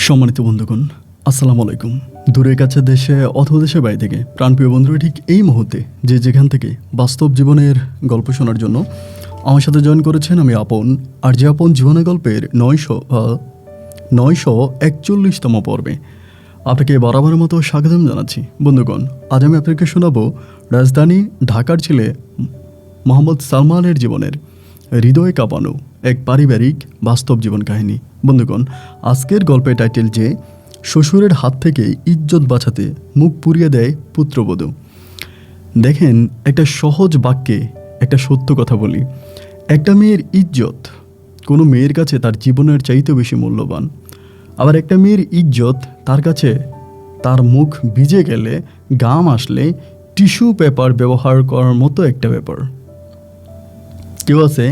সম্মানিত বন্ধুগণ, আসসালামু আলাইকুম। দূরের কাছে দেশে অথবা দেশের বাইরে থেকে প্রাণপ্রিয় বন্ধুরা ঠিক এই মুহূর্তে যে যেখান থেকে বাস্তব জীবনের গল্প শোনার জন্য আমার সাথে জয়েন করেছেন, আমি আপন। আর যে আপন জীবনের গল্পের 941তম পর্বে আপনাকে বরাবরের মতো স্বাগতম জানাচ্ছি। বন্ধুগণ, আজ আমি আপনাকে শোনাবো রাজধানী ঢাকার ছেলে মোহাম্মদ সালমানের জীবনের হৃদয় কাঁপানো এক পারিবারিক বাস্তব জীবন কাহিনী। বন্ধুগণ, আজকের গল্পের টাইটেল যে শ্বশুরের হাত থেকে ইজ্জত বাঁচাতে মুখ পুড়িয়ে দেয় পুত্রবধূ। দেখেন, একটা সহজ বাক্যে একটা সত্য কথা বলি, একটা মেয়ের ইজ্জত কোনো মেয়ের কাছে তার জীবনের চাইতেও বেশি মূল্যবান। আবার একটা মেয়ের ইজ্জত তার কাছে তার মুখ ভিজে গেলে, গাম আসলে টিস্যু পেপার ব্যবহার করার মতো একটা ব্যাপার। কেউ আছে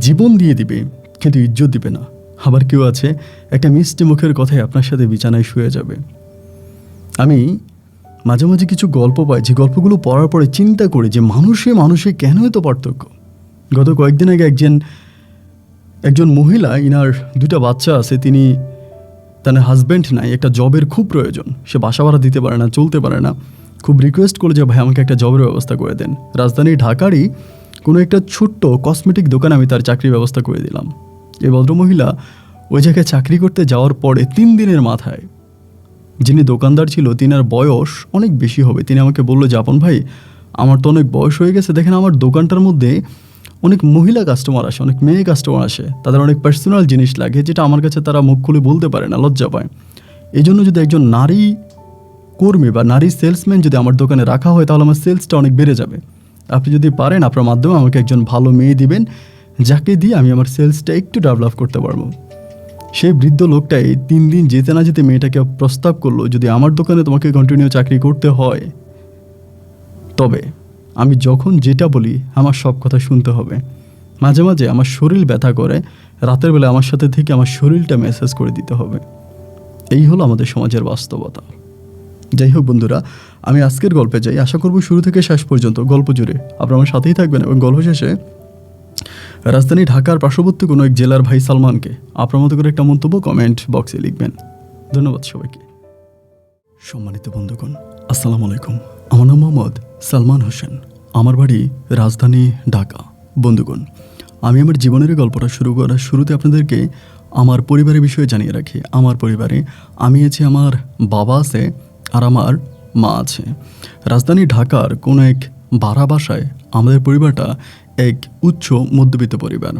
জীবন দিয়ে দিবে কিন্তু ইজ্জত দিবে না। আবার কেউ আছে একটা মিষ্টি মুখের কথায় আপনার সাথে বিছানায় শুয়ে যাবে। আমি মাঝে মাঝে কিছু গল্প পাই, যে গল্পগুলো পড়ার পরে চিন্তা করি যে মানুষে কেন এত পার্থক্য। গত কয়েকদিন আগে একজন মহিলা, ইনার 2টা বাচ্চা আছে, তিনি তার হাজব্যান্ড নাই, একটা জবের খুব প্রয়োজন, সে বাসা ভাড়া দিতে পারে না, চলতে পারে না, খুব রিকোয়েস্ট করে যে ভাই আমাকে একটা জবের ব্যবস্থা করে দেন। রাজধানী ঢাকারই কোনো একটা ছোট্ট কসমেটিক দোকানে আমি তার চাকরির ব্যবস্থা করে দিলাম। এই ভদ্রমহিলা ওই জায়গায় চাকরি করতে যাওয়ার পরে 3 দিনের মাথায় যিনি দোকানদার ছিল, তিনার বয়স অনেক বেশি হবে, তিনি আমাকে বললো যে আপন ভাই, আমার তো অনেক বয়স হয়ে গেছে, দেখেন আমার দোকানটার মধ্যে অনেক মহিলা কাস্টমার আসে, অনেক মেয়ে কাস্টমার আসে, তাদের অনেক পার্সোনাল জিনিস লাগে যেটা আমার কাছে তারা মুখ খুলে বলতে পারে না, লজ্জা পায়। এই জন্য যদি একজন নারী কর্মী বা নারী সেলসম্যান যদি আমার দোকানে রাখা হয়, তাহলে আমার সেলসটা অনেক বেড়ে যাবে। আপনি যদি পারেন, আপনার মাধ্যমে আমাকে একজন ভালো মেয়ে দিবেন, যাকে দিয়ে আমি আমার সেলসটা একটু ডেভেলপ করতে পারবো। সেই বৃদ্ধ লোকটাই 3 দিন যেতে না যেতে মেয়েটাকে প্রস্তাব করলো, যদি আমার দোকানে তোমাকে কন্টিনিউ চাকরি করতে হয়, তবে আমি যখন যেটা বলি আমার সব কথা শুনতে হবে। মাঝে মাঝে আমার শরীর ব্যথা করে, রাতের বেলা আমার সাথে থেকে আমার শরীরটা মেসেজ করে দিতে হবে। এই হলো আমাদের সমাজের বাস্তবতা। যাই হোক বন্ধুরা, আমি আজকের গল্পে যাই। আশা করব শুরু থেকে শেষ পর্যন্ত গল্প জুড়ে আপনারা আমার সাথেই থাকবেন এবং গল্প শেষে রাজধানী ঢাকার পার্শ্ববর্তী কোনো এক জেলার ভাই সালমানকে আপনার মতো করে একটা মন্তব্য কমেন্ট বক্সে লিখবেন। ধন্যবাদ সবাইকে। সম্মানিত বন্ধুগণ, আসসালামু আলাইকুম। আমার নাম মোহাম্মদ সালমান হোসেন, আমার বাড়ি রাজধানী ঢাকা। বন্ধুগণ, আমি আমার জীবনের গল্পটা শুরু করার শুরুতে আপনাদেরকে আমার পরিবারের বিষয়ে জানিয়ে রাখি। আমার পরিবারে আমি আছি, আমার বাবা আছে আর আমার মা আছে। রাজধানী ঢাকার কোনো এক ভাড়া বাসায় আমাদের পরিবারটা এক উচ্চ মধ্যবিত্ত পরিবার।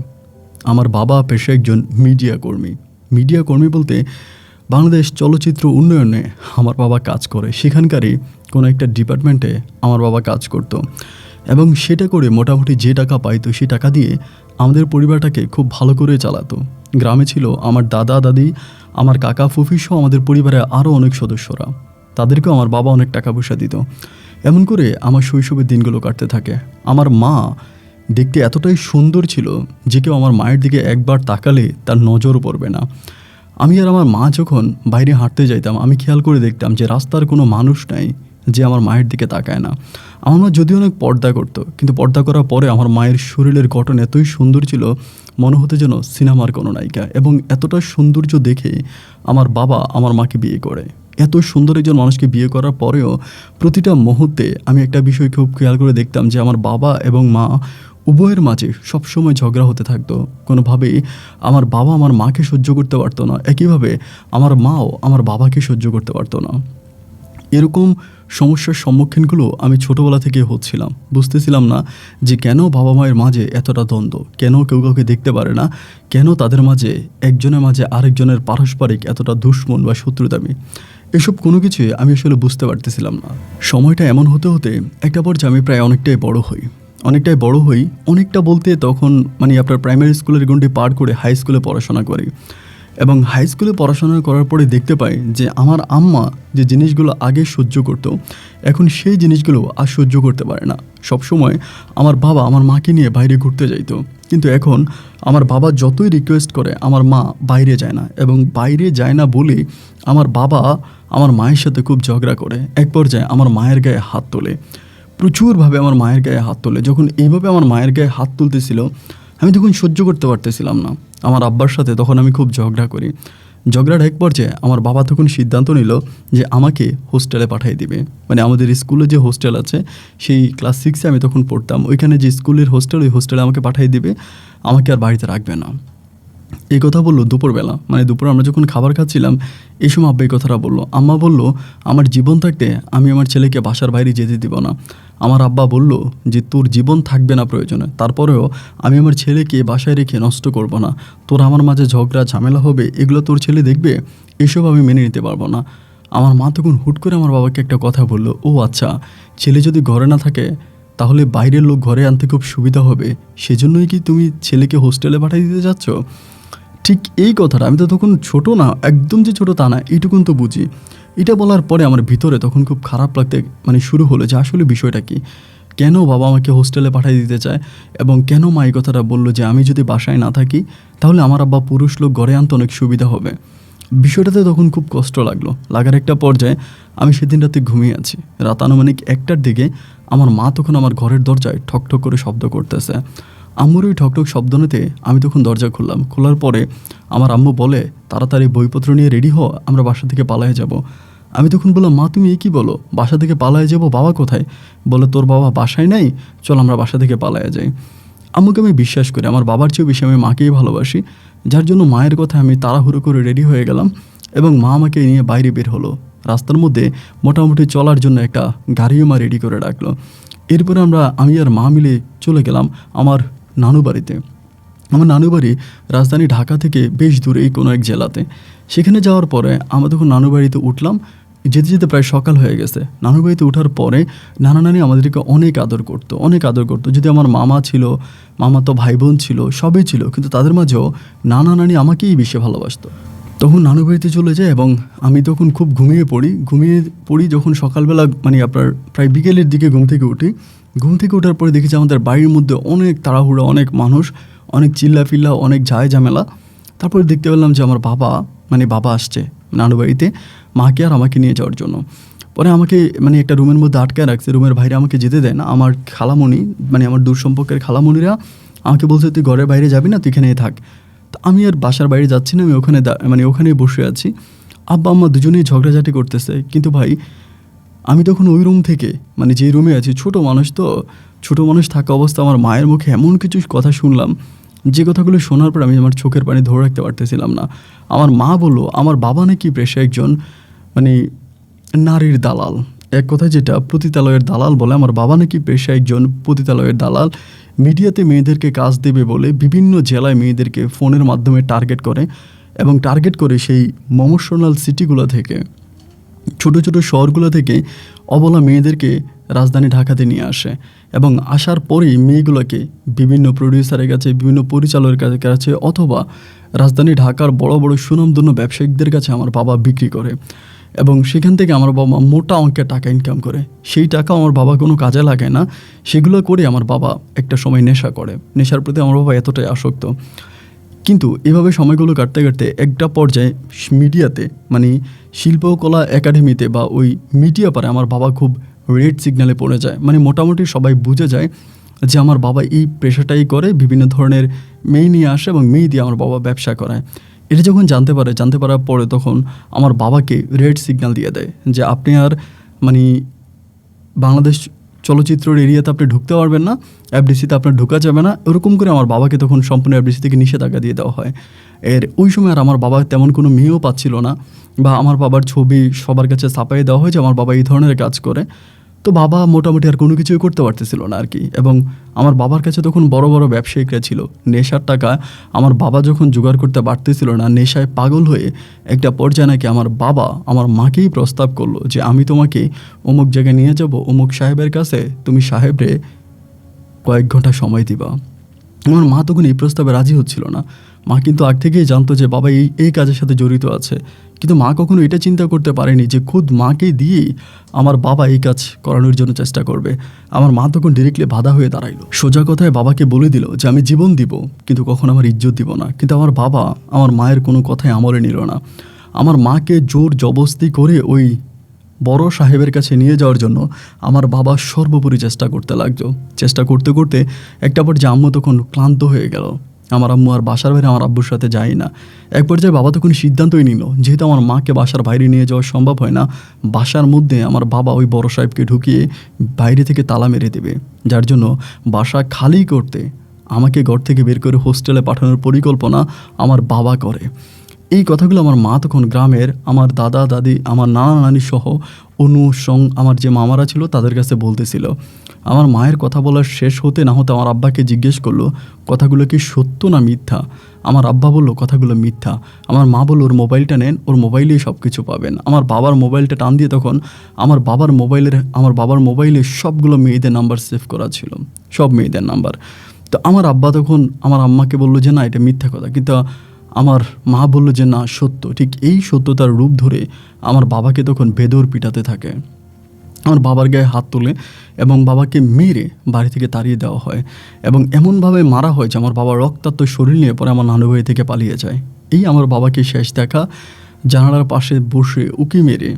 আমার বাবা পেশায় একজন মিডিয়া কর্মী বলতে বাংলাদেশ চলচ্চিত্র উন্নয়নে আমার বাবা কাজ করে, সেখানকারই কোনো একটা ডিপার্টমেন্টে আমার বাবা কাজ করত এবং সেটা করে মোটামুটি যে টাকা পাইতো সেই টাকা দিয়ে আমাদের পরিবারটাকে খুব ভালো করে চালাতো। গ্রামে ছিল আমার দাদা দাদি, আমার কাকা ফুফি সহ আমাদের পরিবারে আরও অনেক সদস্যরা, তাদেরকেও আমার বাবা অনেক টাকা পয়সা দিত। এমন করে আমার শৈশবের দিনগুলো কাটতে থাকে। আমার মা দেখতে এতটাই সুন্দর ছিল যে কেউ আমার মায়ের দিকে একবার তাকালে তার নজরও পড়বে না। আমি আর আমার মা যখন বাইরে হাঁটতে যাইতাম, আমি খেয়াল করে দেখতাম যে রাস্তার কোনো মানুষ নাই যে আমার মায়ের দিকে তাকায় না। আমার মা যদিও অনেক পর্দা করতো, কিন্তু পর্দা করার পরে আমার মায়ের শরীরের গঠন এতই সুন্দর ছিল, মনে হতো যেন সিনেমার কোনো নায়িকা। এবং এতটা সৌন্দর্য দেখে আমার বাবা আমার মাকে বিয়ে করে। এত সুন্দর একজন মানুষকে বিয়ে করার পরেও প্রতিটা মুহূর্তে আমি একটা বিষয় খুব খেয়াল করে দেখতাম যে আমার বাবা এবং মা উভয়ের মাঝে সবসময় ঝগড়া হতে থাকতো। কোনোভাবেই আমার বাবা আমার মাকে সহ্য করতে পারতো না, একইভাবে আমার মাও আমার বাবাকে সহ্য করতে পারতো না। এরকম সমস্যার সম্মুখীনগুলো আমি ছোটোবেলা থেকে হচ্ছিলাম, বুঝতেছিলাম না যে কেন বাবা মায়ের মাঝে এতটা দ্বন্দ্ব, কেন কেউ কাউকে দেখতে পারে না, কেন তাদের মাঝে একজনের মাঝে আরেকজনের পারস্পরিক এতটা দুশ্মন বা শত্রুতামি। এসব কোনো কিছুই আমি আসলে বুঝতে পারতেছিলাম না। সময়টা এমন হতে হতে একটা পর্যায়ে আমি প্রায় অনেকটাই বড় হই। অনেকটা বলতে তখন আপনার প্রাইমারি স্কুলের গণ্ডি পার করে হাই স্কুলে পড়াশোনা করি এবং হাই স্কুলে পড়াশোনা করার পরে দেখতে পাই যে আমার আম্মা যে জিনিসগুলো আগে সহ্য করতো, এখন সেই জিনিসগুলো আর সহ্য করতে পারে না। সবসময় আমার বাবা আমার মাকে নিয়ে বাইরে ঘুরতে যাইতো, কিন্তু এখন আমার বাবা যতই রিকোয়েস্ট করে আমার মা বাইরে যায় না, এবং বাইরে যায় না বলে আমার বাবা আমার মায়ের সাথে খুব ঝগড়া করে। এক পর্যায়ে আমার মায়ের গায়ে হাত তোলে, প্রচুরভাবে আমার মায়ের গায়ে হাত তোলে। যখন এইভাবে আমার মায়ের গায়ে হাত তুলতেছিল, আমি তখন সহ্য করতে পারতেছিলাম না। আমার আব্বার সাথে তখন আমি খুব ঝগড়া করি। ঝগড়ার এক পর্যায়ে আমার বাবা তখন সিদ্ধান্ত নিল যে আমাকে হোস্টেলে পাঠিয়ে দিবে। মানে আমাদের স্কুলে যে হোস্টেল আছে, সেই ক্লাস 6-এ আমি তখন পড়তাম, ওইখানে যে স্কুলের হোস্টেল, ওই হোস্টেলে আমাকে পাঠিয়ে দিবে, আমাকে আর বাড়িতে রাখবে না। এই কথা বললো দুপুরবেলা, মানে দুপুরে আমরা যখন খাবার খাচ্ছিলাম এই সময় আব্বা এই কথাটা বললো। আম্মা বলল, আমার জীবন থাকতে আমি আমার ছেলেকে বাসার বাইরে যেতে দিব না। আমার আব্বা বলল যে তোর জীবন থাকবে না প্রয়োজনে, তারপরেও আমি আমার ছেলেকে বাসায় রেখে নষ্ট করব না। তোর আমার মাঝে ঝগড়া ঝামেলা হবে, এগুলো তোর ছেলে দেখবে, এসব আমি মেনে নিতে পারবো না। আমার মা তখন হুট করে আমার বাবাকে একটা কথা বলল, ও আচ্ছা, ছেলে যদি ঘরে না থাকে তাহলে বাইরের লোক ঘরে আনতে খুব সুবিধা হবে, সেজন্যই কি তুমি ছেলেকে হোস্টেলে পাঠিয়ে দিতে যাচ্ছ? ঠিক এই কথাটা, আমি তো তখন ছোট না, একদম যে ছোট তা না, এইটুকুন তো বুঝি। এটা বলার পরে আমার ভিতরে তখন খুব খারাপ লাগতে মানে শুরু হলো যে আসলে বিষয়টা কি, কেন বাবা আমাকে হোস্টেলে পাঠিয়ে দিতে চায়, এবং কেন মা এই কথাটা বললো যে আমি যদি বাসায় না থাকি তাহলে আমার আব্বা পুরুষ লোক ঘরে আনতে অনেক সুবিধা হবে। বিষয়টাতে তখন খুব কষ্ট লাগলো। লাগার একটা পর্যায়ে আমি সেদিন রাতে ঘুমিয়ে আছি, রাত আনুমানিক 1টার দিকে আমার মা তখন আমার ঘরের দরজায় ঠকঠক করে শব্দ করতেছে। আম্মুর ওই ঠকঠক শব্দ নিতে আমি তখন দরজা খুললাম। খোলার পরে আমার আম্মু বলে, তাড়াতাড়ি বইপত্র নিয়ে রেডি হও, আমরা বাসা থেকে পালায়ে যাব। আমি তখন বললাম, মা তুমি কি বলো, বাসা থেকে পালায়ে যাব? বাবা কোথায়? বলে, তোর বাবা বাসায় নাই, চল আমরা বাসা থেকে পালায়ে যাই। আম্মুকে আমি বিশ্বাস করি, আমার বাবার চেয়েও বেশি আমি মাকেই ভালোবাসি, যার জন্য মায়ের কথা আমি তাড়াহুড়ো করে রেডি হয়ে গেলাম এবং মা আমাকে নিয়ে বাইরে বের হলো। রাস্তার মধ্যে মোটামুটি চলার জন্য একটা গাড়িও মা রেডি করে রাখলো। এরপরে আমি আর মা মিলে চলে গেলাম আমার নানু বাড়িতে। আমার নানু বাড়ি রাজধানী ঢাকা থেকে বেশ দূরেই কোনো এক জেলাতে। সেখানে যাওয়ার পরে আমরা তখন নানু বাড়িতে উঠলাম, যেতে যেতে প্রায় সকাল হয়ে গেছে। নানু বাড়িতে ওঠার পরে নানা নানি আমাদেরকে অনেক আদর করতো, অনেক আদর করতো। যদি আমার মামা ছিল, মামা তো ভাই বোন ছিল, সবই ছিল, কিন্তু তাদের মাঝেও নানা নানি আমাকেই বেশি ভালোবাসতো। তখন নানু বাড়িতে চলে যায় এবং আমি তখন খুব ঘুমিয়ে পড়ি যখন সকালবেলা মানে আপনার প্রায় বিকেলের দিকে ঘুম থেকে উঠি। ঘুম থেকে ওঠার পরে দেখেছি আমাদের বাড়ির মধ্যে অনেক তাড়াহুড়া, অনেক মানুষ, অনেক চিল্লাফিল্লা, অনেক ঝামেলা। তারপরে দেখতে পেলাম যে আমার বাবা আসছে নানু বাড়িতে মাকে আর আমাকে নিয়ে যাওয়ার জন্য। পরে আমাকে মানে একটা রুমের মধ্যে আটকায় রাখছে, রুমের বাইরে আমাকে যেতে দেয় না। আমার খালামণি, মানে আমার দূর সম্পর্কের খালামণিরা আমাকে বলছে, তুই ঘরের বাইরে যাবি না, তুই এখানেই থাক। তো আমি আর বাসার বাইরে যাচ্ছি না, আমি ওখানেই বসে আছি। আব্বা আম্মা দুজনেই ঝগড়াঝাটি করতেছে, কিন্তু ভাই আমি তখন ওই রুম থেকে, মানে যে রুমে আছি, ছোট মানুষ থাকা অবস্থা আমার মায়ের মুখে এমন কিছু কথা শুনলাম, যে কথাগুলো শোনার পর আমি আমার চোখের পানি ধরে রাখতে পারতেছিলাম না। আমার মা বললো, আমার বাবা নাকি পেশায় একজন মানে নারীর দালাল, এক কথায় যেটা পতিতালয়ের দালাল বলে, আমার বাবা নাকি পেশায় একজন পতিতালয়ের দালাল। মিডিয়াতে মেয়েদেরকে কাজ দেবে বলে বিভিন্ন জেলায় মেয়েদেরকে ফোনের মাধ্যমে টার্গেট করে সেই মফস্বল সিটিগুলো থেকে, ছোট ছোট শহরগুলো থেকে অবলা মেয়েদেরকে রাজধানী ঢাকাতে নিয়ে আসে, এবং আসার পরেই মেয়েগুলোকে বিভিন্ন প্রডিউসারের কাছে, বিভিন্ন পরিচালকের কাছে, অথবা রাজধানী ঢাকার বড় বড় সুনামধন্য ব্যবসায়িকদের কাছে আমার বাবা বিক্রি করে, এবং সেখান থেকে আমার বাবা মোটা অঙ্কের টাকা ইনকাম করে। সেই টাকা আমার বাবা কোনো কাজে লাগায় না, সেগুলো করে আমার বাবা একটা সময় নেশা করে। নেশার প্রতি আমার বাবা এতটাই আসক্ত। কিন্তু এভাবে সময়গুলো কাটতে কাটতে একটা পর্যায়ে মিডিয়াতে, মানে শিল্পকলা একাডেমিতে বা ওই মিডিয়া পারে আমার বাবা খুব রেড সিগন্যালে পড়ে যায়। মানে মোটামুটি সবাই বুঝে যায় যে আমার বাবা এই পেশাটাই করে, বিভিন্ন ধরনের মেয়ে নিয়ে আসে এবং মেয়ে দিয়ে আমার বাবা ব্যবসা করায়। এটা যখন জানতে পারার পরে তখন আমার বাবাকে রেড সিগন্যাল দিয়ে দেয় যে আপনি আর মানে বাংলাদেশ চলচ্চিত্রের এরিয়াতে আপনি ঢুকতে পারবেন না, এফডিসিতে আপনার ঢোকা যাবে না, এরকম করে আমার বাবাকে তখন সম্পূর্ণ এফডিসি থেকে নিষেধাজ্ঞা দিয়ে দেওয়া হয়। ওই সময় আর আমার বাবা তেমন কোনো মেয়েও পাচ্ছিল না, বা আমার বাবার ছবি সবার কাছে ছাপাইয়ে দেওয়া হয় যে আমার বাবা এই ধরনের কাজ করে। তো বাবা মোটামুটি আর কোনো কিছুই করতে পারতেছিল না আর কি। এবং আমার বাবার কাছে তখন বড় বড় ব্যবসায়িকরা ছিল। নেশার টাকা আমার বাবা যখন জোগাড় করতে পারতেছিল না, নেশায় পাগল হয়ে একটা পর্যায়ে নাকি আমার বাবা আমার মাকেই প্রস্তাব করলো যে আমি তোমাকে অমুক জায়গায় নিয়ে যাব, অমুক সাহেবের কাছে, তুমি সাহেবরে কয়েক ঘন্টা সময় দিবা। আমার মা তখন এই প্রস্তাবে রাজি হচ্ছিল না। মা কিন্তু আগ থেকেই জানতো যে বাবা এই কাজের সাথে জড়িত আছে, কিন্তু মা কখনো এটা চিন্তা করতে পারেনি যে খুদ মাকে দিয়েই আমার বাবা এই কাজ করানোর জন্য চেষ্টা করবে। আমার মা তখন ডিরেক্টলি বাধা হয়ে দাঁড়াইলো। সোজা কথায় বাবাকে বলে দিল যে আমি জীবন দিব, কিন্তু কখনো আমার ইজ্জত দিব না। কিন্তু আমার বাবা আমার মায়ের কোনো কথাই আমলে নিল না। আমার মাকে জোর জবরদস্তি করে ওই বড় সাহেবের কাছে নিয়ে যাওয়ার জন্য আমার বাবা সর্বোপরি চেষ্টা করতে লাগলো। চেষ্টা করতে করতে একটা পর্যায়ে আম্মু তখন ক্লান্ত হয়ে গেল। আমার আম্মু আর বাসার বাইরে আমার আব্বুর সাথে যায় না। এক পর্যায়ে বাবা তখন সিদ্ধান্তই নিল, যেহেতু আমার মাকে বাসার বাইরে নিয়ে যাওয়া সম্ভব হয় না, বাসার মধ্যে আমার বাবা ওই বড় সাহেবকে ঢুকিয়ে বাইরে থেকে তালা মেরে দেবে, যার জন্য বাসা খালি করতে আমাকে ঘর থেকে বের করে হোস্টেলে পাঠানোর পরিকল্পনা আমার বাবা করে। এই কথাগুলো আমার মা তখন গ্রামের আমার দাদা দাদি, আমার নানা নানি সহ আমার যে মামারা ছিল তাদের কাছে বলতেছিল। আমার মায়ের কথা বলার শেষ হতে না হতে আমার আব্বাকে জিজ্ঞেস করলো কথাগুলো কি সত্য না মিথ্যা। আমার আব্বা বলল কথাগুলো মিথ্যা। আমার মা বলল ওর মোবাইলটা নেন, ওর মোবাইলেই সব কিছু পাবেন। আমার বাবার মোবাইলটা টান দিয়ে তখন আমার বাবার মোবাইলে সবগুলো মেয়েদের নাম্বার সেভ করা ছিল, সব মেয়েদের নাম্বার। তো আমার আব্বা তখন আমার আম্মাকে বললো যে না এটা মিথ্যা কথা, কিন্তু আমার মা বলল যে না সত্য। ঠিক এই সত্যতার রূপ ধরে আমার বাবাকে তখন বেদর পিটাতে থাকে। আমার বাবার গায়ে হাত তোলে এবং বাবাকে মেরে বাড়ি থেকে তাড়িয়ে দেওয়া হয় এবং এমনভাবে মারা হয় যে আমার বাবার রক্তাক্ত শরীর নিয়ে পরে আমার নানু বাড়ি থেকে পালিয়ে যায়। এই আমার বাবাকে শেষ দেখা, জানালার পাশে বসে উকি মেরে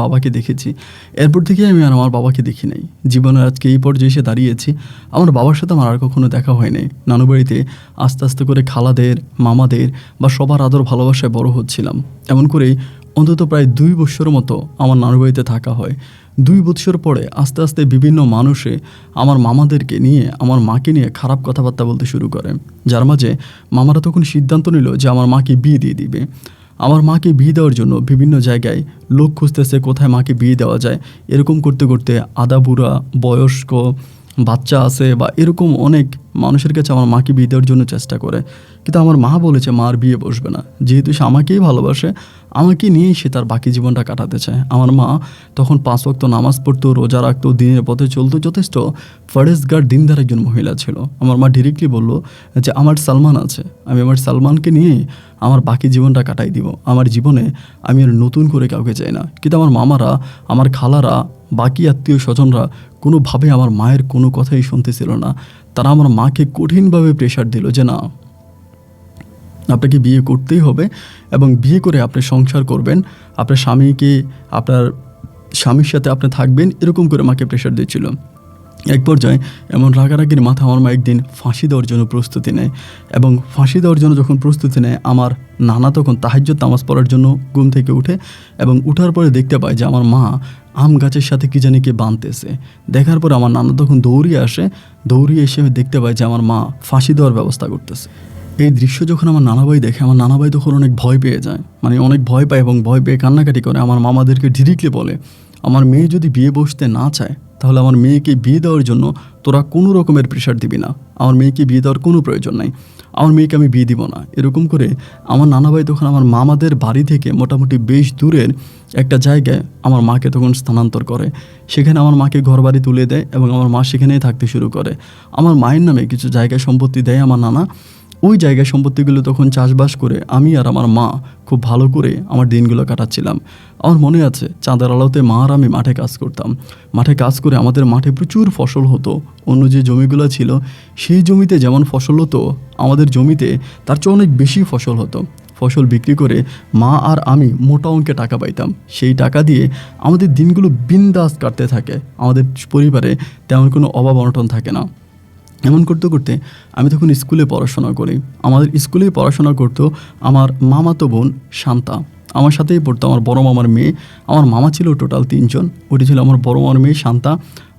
বাবাকে দেখেছি। এরপর থেকে আমি আর আমার বাবাকে দেখি নাই। জীবনের আজকে এই পর্যায়ে এসে দাঁড়িয়েছি, আমার বাবার সাথে আমার আর কখনো দেখা হয় নাই। নানু বাড়িতে আস্তে আস্তে করে খালাদের, মামাদের বা সবার আদর ভালোবাসায় বড় হচ্ছিলাম। এমন করেই অন্তত প্রায় 2 বছরের মতো আমার নানু বাড়িতে থাকা হয়। 2 বছর পরে আস্তে আস্তে বিভিন্ন মানুষে আমার মামাদেরকে নিয়ে, আমার মাকে নিয়ে খারাপ কথাবার্তা বলতে শুরু করে, যার মাঝে মামারা তখন সিদ্ধান্ত নিল যে আমার মাকে বিয়ে দিয়ে দিবে। আমার মাকে বিয়ে দেওয়ার জন্য বিভিন্ন জায়গায় লোক খুঁজতেছে কোথায় মাকে বিয়ে দেওয়া যায়। এরকম করতে করতে আদা বুড়া, বয়স্ক, বাচ্চা আছে বা এরকম অনেক মানুষের কাছে আমার মাকে বিয়ে দেওয়ার জন্য চেষ্টা করে, কিন্তু আমার মা বলেছে মার বিয়ে বসবে না, যেহেতু সে আমাকেই ভালোবাসে, আমাকে নিয়েই সে তার বাকি জীবনটা কাটাতে চায়। আমার মা তখন 5 ওয়াক্ত নামাজ পড়তো, রোজা রাখতো, দিনের পথে চলতো, যথেষ্ট ফরেজগার্ড দিনদার একজন মহিলা ছিল। আমার মা ডিরেক্টলি বলল যে আমার সালমান আছে, আমি আমার সালমানকে নিয়েই আমার বাকি জীবনটা কাটাই দিব, আমার জীবনে আমি আর নতুন করে কাউকে চাই না। কিন্তু আমার মামারা, আমার খালারা, বাকি আত্মীয় স্বজনরা কোনোভাবে আমার মায়ের কোনো কথাই শুনতেছিল না। তারা আমার মাকে কঠিনভাবে প্রেশার দিল যে না, আপনাকে বিয়ে করতেই হবে এবং বিয়ে করে আপনি সংসার করবেন, আপনার স্বামীর সাথে আপনি থাকবেন, এরকম করে মাকে প্রেশার দিচ্ছিল। এক পর্যায়ে এমন রাগারাগির মাথা আমার মা একদিন ফাঁসি দেওয়ার জন্য প্রস্তুতি নেয় এবং ফাঁসি দেওয়ার জন্য যখন প্রস্তুতি নেয়, আমার নানা তখন তাহাজ্জুদ নামাজ পড়ার জন্য ঘুম থেকে উঠে এবং উঠার পরে দেখতে পায় যে আমার মা আম গাছের সাথে কী জানি কে বাঁধতেছে। দেখার পরে আমার নানা তখন দৌড়িয়ে এসে দেখতে পায় যে আমার মা ফাঁসি দেওয়ার ব্যবস্থা করতেছে। এই দৃশ্য যখন আমার নানাভাই দেখে, আমার নানাভাই তখন অনেক ভয় পেয়ে যায়, মানে অনেক ভয় পায় এবং ভয় পেয়ে কান্নাকাটি করে। আমার মামাদেরকে ডিরেক্টলি বলে আমার মেয়ে যদি বিয়ে বসতে না চায় তাহলে আমার মেয়েকে বিয়ে দেওয়ার জন্য তোরা কোনো রকমের প্রেশার দিবি না, আমার মেয়েকে বিয়ে দেওয়ার কোনো প্রয়োজন নাই, আমার মেয়েকে আমি বিয়ে দিব না। এরকম করে আমার নানাভাই তখন আমার মামাদের বাড়ি থেকে মোটামুটি বেশ দূরের একটা জায়গায় আমার মাকে তখন স্থানান্তর করে। সেখানে আমার মাকে ঘরবাড়ি তুলে দেয় এবং আমার মা সেখানেই থাকতে শুরু করে। আমার মায়ের নামে কিছু জায়গা সম্পত্তি দেয় আমার নানা। ওই জায়গা সম্পত্তিগুলো তখন চাষবাস করে আমি আর আমার মা খুব ভালো করে আমার দিনগুলো কাটাচ্ছিলাম। আমার মনে আছে চাঁদের আলোতে মা আর আমি মাঠে কাজ করতাম। মাঠে কাজ করে আমাদের মাঠে প্রচুর ফসল হতো। অন্য যে জমিগুলো ছিল সেই জমিতে যেমন ফসল হতো, আমাদের জমিতে তার চেয়ে অনেক বেশি ফসল হতো। ফসল বিক্রি করে মা আর আমি মোটা অঙ্কে টাকা পাইতাম। সেই টাকা দিয়ে আমাদের দিনগুলো বিন্দাস কাটতে থাকে, আমাদের পরিবারে তেমন কোনো অভাব অনটন থাকে না। এমন করতে করতে আমি তখন স্কুলে পড়াশোনা করি। আমাদের স্কুলেই পড়াশোনা করতো আমার মামাতো বোন শান্তা, আমার সাথেই পড়তো আমার বড় মামার মেয়ে। আমার মামা ছিল টোটাল 3 জন, ওটি ছিল আমার বড় মামার মেয়ে শান্তা,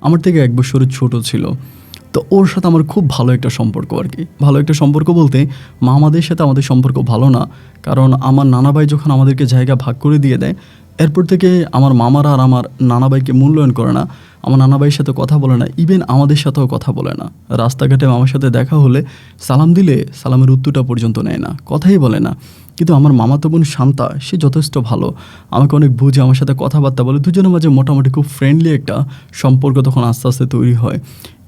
আমার থেকে 1 বছরের ছোট ছিল। তো ওর সাথে আমার খুব ভালো একটা সম্পর্ক আর কি। ভালো একটা সম্পর্ক বলতে মামাদের সাথে আমাদের সম্পর্ক ভালো না, কারণ আমার নানাভাই যখন আমাদেরকে জায়গা ভাগ করে দিয়ে দেয়, এরপর থেকে আমার মামারা আর আমার নানাভাইকে মূল্যায়ন করে না, আমার নানাভাইয়ের সাথে কথা বলে না, ইভেন আমাদের সাথেও কথা বলে না। রাস্তাঘাটে আমার সাথে দেখা হলে সালাম দিলে সালামের উত্তরটা পর্যন্ত নেয় না, কথাই বলে না। কিন্তু আমার মামাতো বোন শান্তা সে যথেষ্ট ভালো, আমাকে অনেক বুঝে, আমার সাথে কথাবার্তা বলে, দুজনের মাঝে মোটামুটি খুব ফ্রেন্ডলি একটা সম্পর্ক তখন আস্তে আস্তে তৈরি হয়।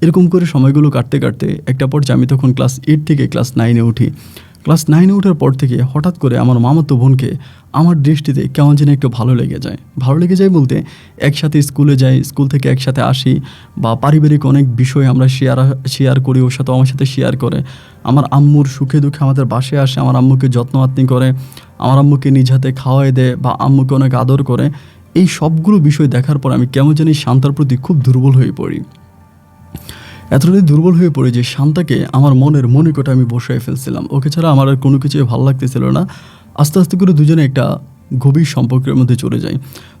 এরকম করে সময়গুলো কাটতে কাটতে একটা পর্যায়ে আমি তখন ক্লাস 8 থেকে ক্লাস 9-এ উঠি। ক্লাস 9-এ ওঠার পর থেকে হঠাৎ করে আমার মামাতো বোনকে আমার দৃষ্টিতে কেমন যেন একটু ভালো লেগে যায় বলতে একসাথে স্কুলে যাই, স্কুল থেকে একসাথে আসি, বা পারিবারিক অনেক বিষয় আমরা শেয়ার করি, ওর সাথে আমার সাথে শেয়ার করে। আমার আম্মুর সুখে দুঃখে আমাদের বাসায় আসে, আমার আম্মুকে যত্ন আত্মি করে, আমার আম্মুকে নিজ হাতে খাওয়াই দেয় বা আম্মুকে অনেক আদর করে। এই সবগুলো বিষয় দেখার পর আমি কেমন জানি শান্তার প্রতি খুব দুর্বল হয়ে পড়ি। এতটাই দুর্বল হয়ে পড়ি যে শান্তাকে আমার মনের মনিকটে আমি বসায় ফেলছিলাম। ওকে ছাড়া আমার আর কোনো কিছুই ভালো লাগতেছিল না। আস্তে আস্তে করে দুজনে একটা গভীর সম্পর্কের মধ্যে চলে যাই।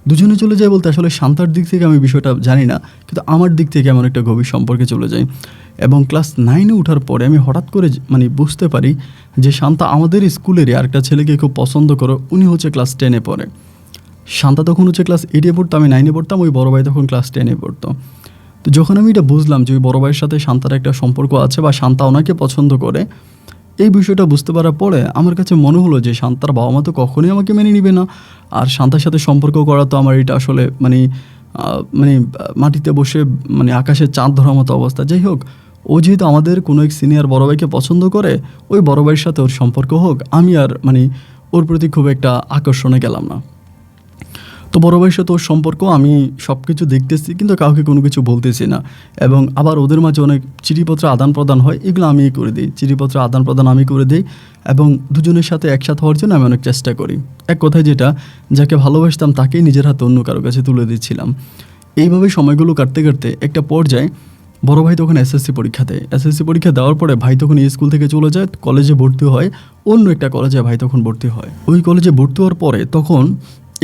দুজনে চলে যায় বলতে আসলে শান্তার দিক থেকে আমি বিষয়টা জানি না, কিন্তু আমার দিক থেকে এমন একটা গভীর সম্পর্কে চলে যাই। এবং ক্লাস 9-এ ওঠার পরে আমি হঠাৎ করে মানে বুঝতে পারি যে শান্তা আমাদের স্কুলেরই আরেকটা ছেলেকে খুব পছন্দ করে। উনি হচ্ছে ক্লাস 10-এ পড়ে। শান্তা তখন হচ্ছে ক্লাস 8-এ পড়তো, আমি 9-এ পড়তাম, ওই বড় ভাই তখন ক্লাস 10-এ পড়তো। তো যখন আমি এটা বুঝলাম যে ওই বড় ভাইয়ের সাথে শান্তার একটা সম্পর্ক আছে বা শান্তা ওনাকে পছন্দ করে, এই বিষয়টা বুঝতে পারার পরে আমার কাছে মনে হলো যে শান্তার বাবা মা তো কখনোই আমাকে মেনে নিবে না। আর শান্তার সাথে সম্পর্ক করা তো আমার এটা আসলে মাটিতে বসে মানে আকাশে চাঁদ ধরার মতো অবস্থা। যাই হোক, ও যেহেতু আমাদের কোনো এক সিনিয়র বড় ভাইকে পছন্দ করে, ওই বড় ভাইয়ের সাথে ওর সম্পর্ক হোক, আমি আর ওর প্রতি খুব একটা আকর্ষণে গেলাম না। তো বড় ভাইয়ের সাথে ওর সম্পর্ক, আমি সব কিছু দেখতেছি কিন্তু কাউকে কোনো কিছু বলতেছি না। এবং আবার ওদের মাঝে অনেক চিঠিপত্র আদান প্রদান হয়, এগুলো আমিই করে দিই। চিঠিপত্র আদান প্রদান আমি করে দিই এবং দুজনের সাথে একসাথে হওয়ার জন্য আমি অনেক চেষ্টা করি। এক কথায় যেটা, যাকে ভালোবাসতাম তাকেই নিজের হাতে অন্য কারো কাছে তুলে দিচ্ছিলাম। এইভাবে সময়গুলো কাটতে কাটতে একটা পর্যায়ে বড় ভাই তখন এসএসসি পরীক্ষা দেয়। এসএসসি পরীক্ষা দেওয়ার পরে ভাই তখন এই স্কুল থেকে চলে যায়, কলেজে ভর্তি হয়। অন্য একটা কলেজে ভাই তখন ভর্তি হয়। ওই কলেজে ভর্তি হওয়ার পরে তখন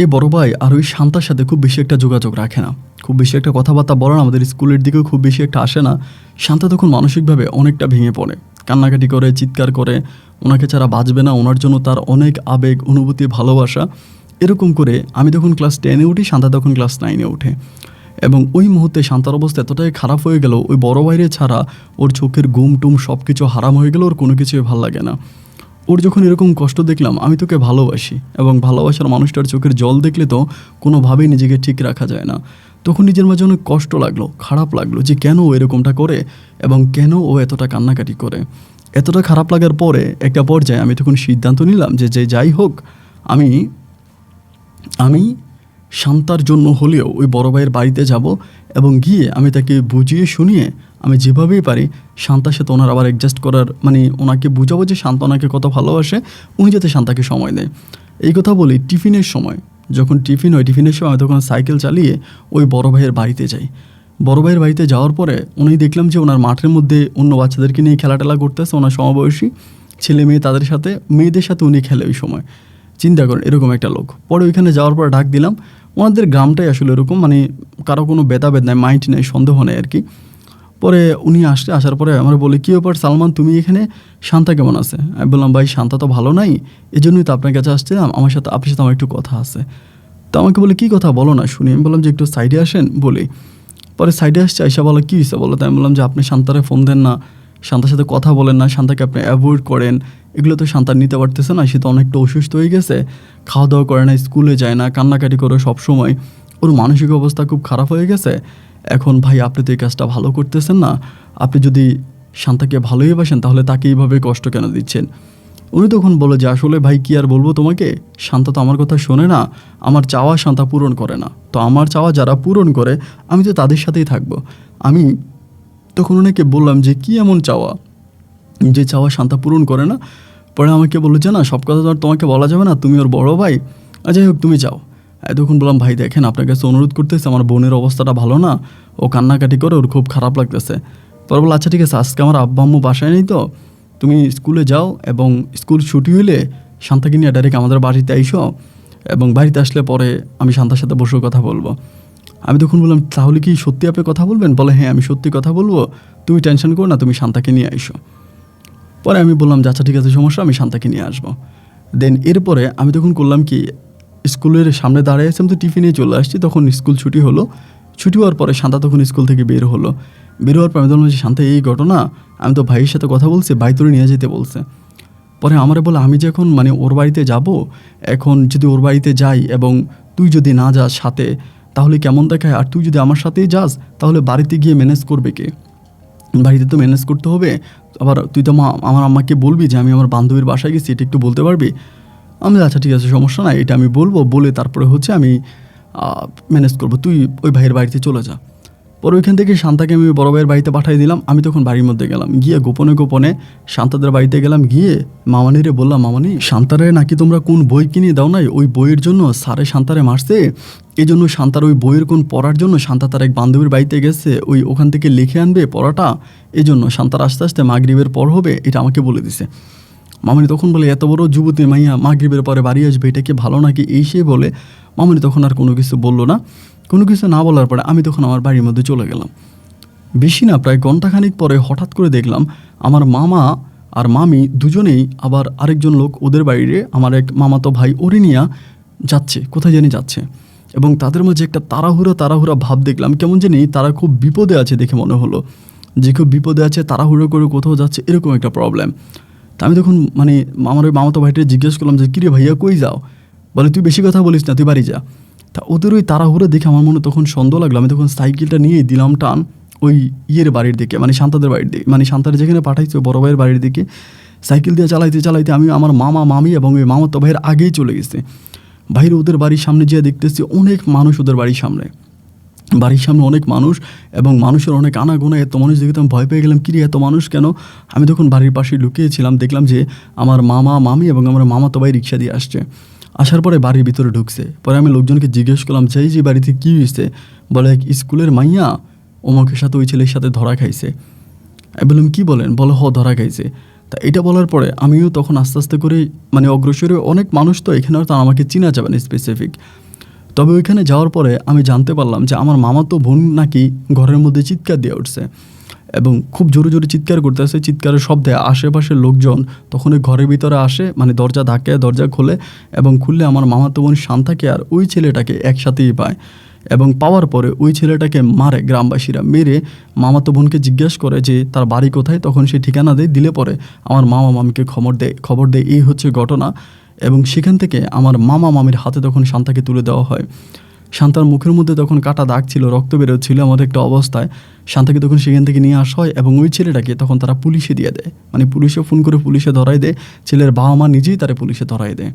এই বড় ভাই আর ওই শান্তার সাথে খুব বেশি একটা যোগাযোগ রাখে না, খুব বেশি একটা কথাবার্তা বলে না, আমাদের স্কুলের দিকেও খুব বেশি একটা আসে না। শান্তা তখন মানসিকভাবে অনেকটা ভেঙে পড়ে, কান্নাকাটি করে, চিৎকার করে, ওনাকে ছাড়া বাঁচবে না, ওনার জন্য তার অনেক আবেগ, অনুভূতি, ভালোবাসা। এরকম করে আমি তখন ক্লাস 10-এ উঠি, শান্তা তখন ক্লাস 9-এ ওঠে। এবং ওই মুহূর্তে শান্তার অবস্থা এতটাই খারাপ হয়ে গেল, ওই বড় ভাইরে ছাড়া ওর চোখের ঘুম টুম সব কিছু হারাম হয়ে গেল, ওর কোনো কিছুই ভালো লাগে না। ওর যখন এরকম কষ্ট দেখলাম, আমি তোকে ভালোবাসি এবং ভালোবাসার মানুষটার চোখের জল দেখলে তো কোনোভাবেই নিজেকে ঠিক রাখা যায় না। তখন নিজের মাঝে অনেক কষ্ট লাগলো, খারাপ লাগলো যে কেন ও এরকমটা করে এবং কেন ও এতটা কান্নাকাটি করে। এতটা খারাপ লাগার পরে একটা পর্যায়ে আমি তখন সিদ্ধান্ত নিলাম যে যাই হোক, আমি আমি শান্তার জন্য হলেও ওই বড় ভাইয়ের বাড়িতে যাব এবং গিয়ে আমি তাকে বুঝিয়ে শুনিয়ে আমি যেভাবেই পারি শান্তার সাথে ওনার আবার অ্যাডজাস্ট করার, ওনাকে বুঝাবো যে শান্তা ওনাকে কত ভালোবাসে, উনি যাতে শান্তাকে সময় দেয়। এই কথা বলি টিফিনের সময়, যখন টিফিন হয়, টিফিনের সময় আমি তখন সাইকেল চালিয়ে ওই বড় ভাইয়ের বাড়িতে যাই। বড় ভাইয়ের বাড়িতে যাওয়ার পরে উনি দেখলাম যে ওনার মাঠের মধ্যে অন্য বাচ্চাদেরকে নিয়ে খেলাটেলা করতেছে, ওনার সমবয়সী ছেলে মেয়ে, তাদের সাথে, মেয়েদের সাথে উনি খেলে ওই সময়। চিন্তা করেন এরকম একটা লোক। পরে ওইখানে যাওয়ার পর ডাক দিলাম। ওনাদের গ্রামটাই আসলে এরকম, কারো কোনো ভেদাভেদ নাই, মাইন্ড নেই, সন্দেহ নেই আর কি। পরে উনি আসার পরে আমার বলে, কী ব্যাপার সালমান, তুমি এখানে, শান্তা কেমন আছে? আমি বললাম, ভাই শান্তা তো ভালো নাই, এই জন্যই তো আপনার কাছে আসছিলাম, আপনার সাথে আমার একটু কথা আছে। তো আমাকে বলে, কী কথা বলো না শুনি। আমি বললাম যে একটু সাইডে আসেন বলি। পরে সাইডে আসছে, আইসা বলো কী হয়েছে বলো। তাই আমি বললাম যে আপনি শান্তারে ফোন দেন না, শান্তার সাথে কথা বলেন না, শান্তাকে আপনি অ্যাভয়েড করেন, এগুলো তো শান্তা নিতে পারতেছে না, সে তো অনেকটা অসুস্থ হয়ে গেছে, খাওয়া দাওয়া করে না, স্কুলে যায় না, কান্নাকাটি করে সব সময়, ওর মানসিক অবস্থা খুব খারাপ হয়ে গেছে। এখন ভাই আপনি তো এই কাজটা ভালো করতেছেন না, আপনি যদি শান্তাকে ভালোই বাসেন তাহলে তাকে এইভাবে কষ্ট কেন দিচ্ছেন? উনি তখন বলে যে আসলে ভাই কী আর বলবো তোমাকে, শান্তা তো আমার কথা শোনে না, আমার চাওয়া শান্তা পূরণ করে না, তো আমার চাওয়া যারা পূরণ করে আমি তো তাদের সাথেই থাকবো। আমি তখন ওনাকে বললাম যে কী এমন চাওয়া যে চাওয়া শান্তা পূরণ করে না? পরে আমাকে বললো যে না, সব কথা তো আর তোমাকে বলা যাবে না, তুমি ওর বড় ভাই, যাই হোক তুমি যাও। তখন বললাম, ভাই দেখেন আপনার কাছে অনুরোধ করতেছে, আমার বোনের অবস্থাটা ভালো না, ও কান্নাকাটি করে, ওর খুব খারাপ লাগতেছে। পরে বলো, আচ্ছা ঠিক আছে, আজকে আমার আব্বা আম্মু বাসায় নেই, তো তুমি স্কুলে যাও এবং স্কুল ছুটি হইলে শান্তাকে নিয়ে ডাইরেক্ট আমাদের বাড়িতে আইসো, এবং বাড়িতে আসলে পরে আমি শান্তার সাথে বসে কথা বলবো। আমি তখন বললাম, তাহলে কি সত্যি আপনি কথা বলবেন? বলে, হ্যাঁ আমি সত্যি কথা বলবো, তুমি টেনশন করো না, তুমি শান্তাকে নিয়ে আইসো। পরে আমি বললাম যে আচ্ছা ঠিক আছে, সমস্যা, আমি শান্তাকে নিয়ে আসবো। দেন এরপরে আমি তখন করলাম কি, স্কুলের সামনে দাঁড়িয়ে আছি, আমি তো টিফিনে চলে আসছি, তখন স্কুল ছুটি হলো। ছুটি হওয়ার পরে শান্তা তখন স্কুল থেকে বের হলো। বের হওয়ার পর আমি বললাম যে শান্তা এই ঘটনা, আমি তো ভাইয়ের সাথে কথা বলছি, ভাই তোরে নিয়ে যেতে বলছে। পরে আমারে বলে, আমি যখন ওর বাড়িতে যাব, এখন যদি ওর বাড়িতে যাই এবং তুই যদি না যাস সাথে তাহলে কেমন দেখায়, আর তুই যদি আমার সাথেই যাস তাহলে বাড়িতে গিয়ে ম্যানেজ করবে কে? বাড়িতে তো ম্যানেজ করতে হবে, আবার তুই তো আমার আম্মাকে বলবি যে আমি আমার বান্ধবীর বাসায় গেছি, এটা একটু বলতে পারবি? আমি আচ্ছা ঠিক আছে, সমস্যা নাই, এটা আমি বলবো, বলে তারপরে হচ্ছে আমি ম্যানেজ করবো, তুই ওই ভাইয়ের বাড়িতে চলে যা। পরে ওইখান থেকে শান্তাকে আমি বড় ভাইয়ের বাড়িতে পাঠিয়ে দিলাম। আমি তখন বাড়ির মধ্যে গেলাম, গিয়ে গোপনে গোপনে শান্তাদের বাড়িতে গেলাম, গিয়ে মামানিরে বললাম, মামানি শান্তারে নাকি তোমরা কোন বই কিনে দাও নাই, ওই বইয়ের জন্য স্যারে শান্তারে মারছে, এই জন্য শান্তার ওই বইয়ের কোন পড়ার জন্য শান্তা তার এক বান্ধবীর বাড়িতে গেছে, ওখান থেকে লিখে আনবে পড়াটা, এই জন্য শান্তার আস্তে আস্তে মাগরিবের পর হবে, এটা আমাকে বলে দিছে। মামনি তখন বলে, এত বড় যুবতী মাইয়া মাগরিবের পরে বাড়ি আসবে, এটা কি ভালো নাকি, এই সে বলে। মামনি তখন আর কোনো কিছু বললো না। কোনো কিছু না বলার পরে আমি তখন আমার বাড়ির মধ্যে চলে গেলাম। বেশি না, প্রায় ঘন্টাখানিক পরে হঠাৎ করে দেখলাম আমার মামা আর মামি দুজনেই আবার আরেকজন লোক ওদের বাইরে, আমার এক মামাতো ভাই ওরে নিয়ে যাচ্ছে, কোথায় জানি যাচ্ছে, এবং তাদের মাঝে একটা তাড়াহুড়া ভাব দেখলাম, কেমন জানি তারা খুব বিপদে আছে দেখে মনে হলো, যে খুব বিপদে আছে, তাড়াহুড়ো করে কোথাও যাচ্ছে, এরকম একটা প্রবলেম। তা আমি তখন আমার ওই মামাতো ভাইটা জিজ্ঞেস করলাম যে, কিরে ভাইয়া কই যাও? বলে, তুই বেশি কথা বলিস না, তুই বাড়ি যা। তা ওদের ওই তাড়াহুড়ো দেখে আমার মনে তখন সন্দেহ লাগলো। আমি তখন সাইকেলটা নিয়ে দিলাম টান ওই বাড়ির দিকে, শান্তাদের বাড়ির দিকে, শান্তার যেখানে পাঠাইছে বড় ভাইয়ের বাড়ির দিকে। সাইকেল দিয়ে চালাইতে আমি আমার মামা মামি এবং ওই মামাতো ভাইয়ের আগেই চলে গেছে। বাইরে ওদের বাড়ির সামনে যেয়ে দেখতেছি অনেক মানুষ, ওদের বাড়ির সামনে অনেক মানুষ, এবং মানুষের অনেক আনাগোনা, এত মানুষ দেখে তো আমি ভয় পেয়ে গেলাম, কিরে এত মানুষ কেন? আমি তখন বাড়ির পাশে লুকিয়েছিলাম, দেখলাম যে আমার মামা মামি এবং আমার মামাতো ভাই রিক্সা দিয়ে আসছে। আসার পরে বাড়ির ভিতরে ঢুকছে। পরে আমি লোকজনকে জিজ্ঞেস করলাম, যে বাড়িতে কী হয়েছে? বলে, এক স্কুলের মাইয়া অমুকের সাথে ওই ছেলের সাথে ধরা খাইছে। আমি বললাম, কী বলেন? বলে, ধরা খাইছে। তা এটা বলার পরে আমিও তখন আস্তে আস্তে করে অগ্রসরে, অনেক মানুষ তো এখানে তো আমাকে চেনা যাবে না স্পেসিফিক। তবে ওইখানে যাওয়ার পরে আমি জানতে পারলাম যে আমার মামাতো বোন নাকি ঘরের মধ্যে চিৎকার দিয়ে উঠছে, এবং খুব জোরে জোরে চিৎকার করতেছে। চিৎকারের শব্দে আশেপাশের লোকজন তখন ওই ঘরের ভিতরে আসে, দরজা ধাক্কায় দরজা খোলে, এবং খুললে আমার মামাতো বোন শান্তাকে আর ওই ছেলেটাকে একসাথেই পায়, এবং পাওয়ার পরে ওই ছেলেটাকে মারে। গ্রামবাসীরা মেরে মামাতো বোনকে জিজ্ঞেস করে যে তার বাড়ি কোথায়, তখন সে ঠিকানা দেয়, দিলে পরে আমার মামা মামিকে খবর দেয়। এই হচ্ছে ঘটনা। এবং সেখান থেকে আমার মামা মামির হাতে তখন শান্তাকে তুলে দেওয়া হয়। শান্তার মুখের মধ্যে তখন কাটা দাগ ছিল, রক্ত বেরোচ্ছিল আমাদের একটা অবস্থায়। শান্তাকে তখন সেখান থেকে নিয়ে আসা হয়, এবং ওই ছেলেটাকে তখন তারা পুলিশে দিয়ে দেয়, পুলিশে ফোন করে পুলিশে ধরাই দেয়। ছেলের বাবা মা নিজেই তারা পুলিশে ধরাই দেয়।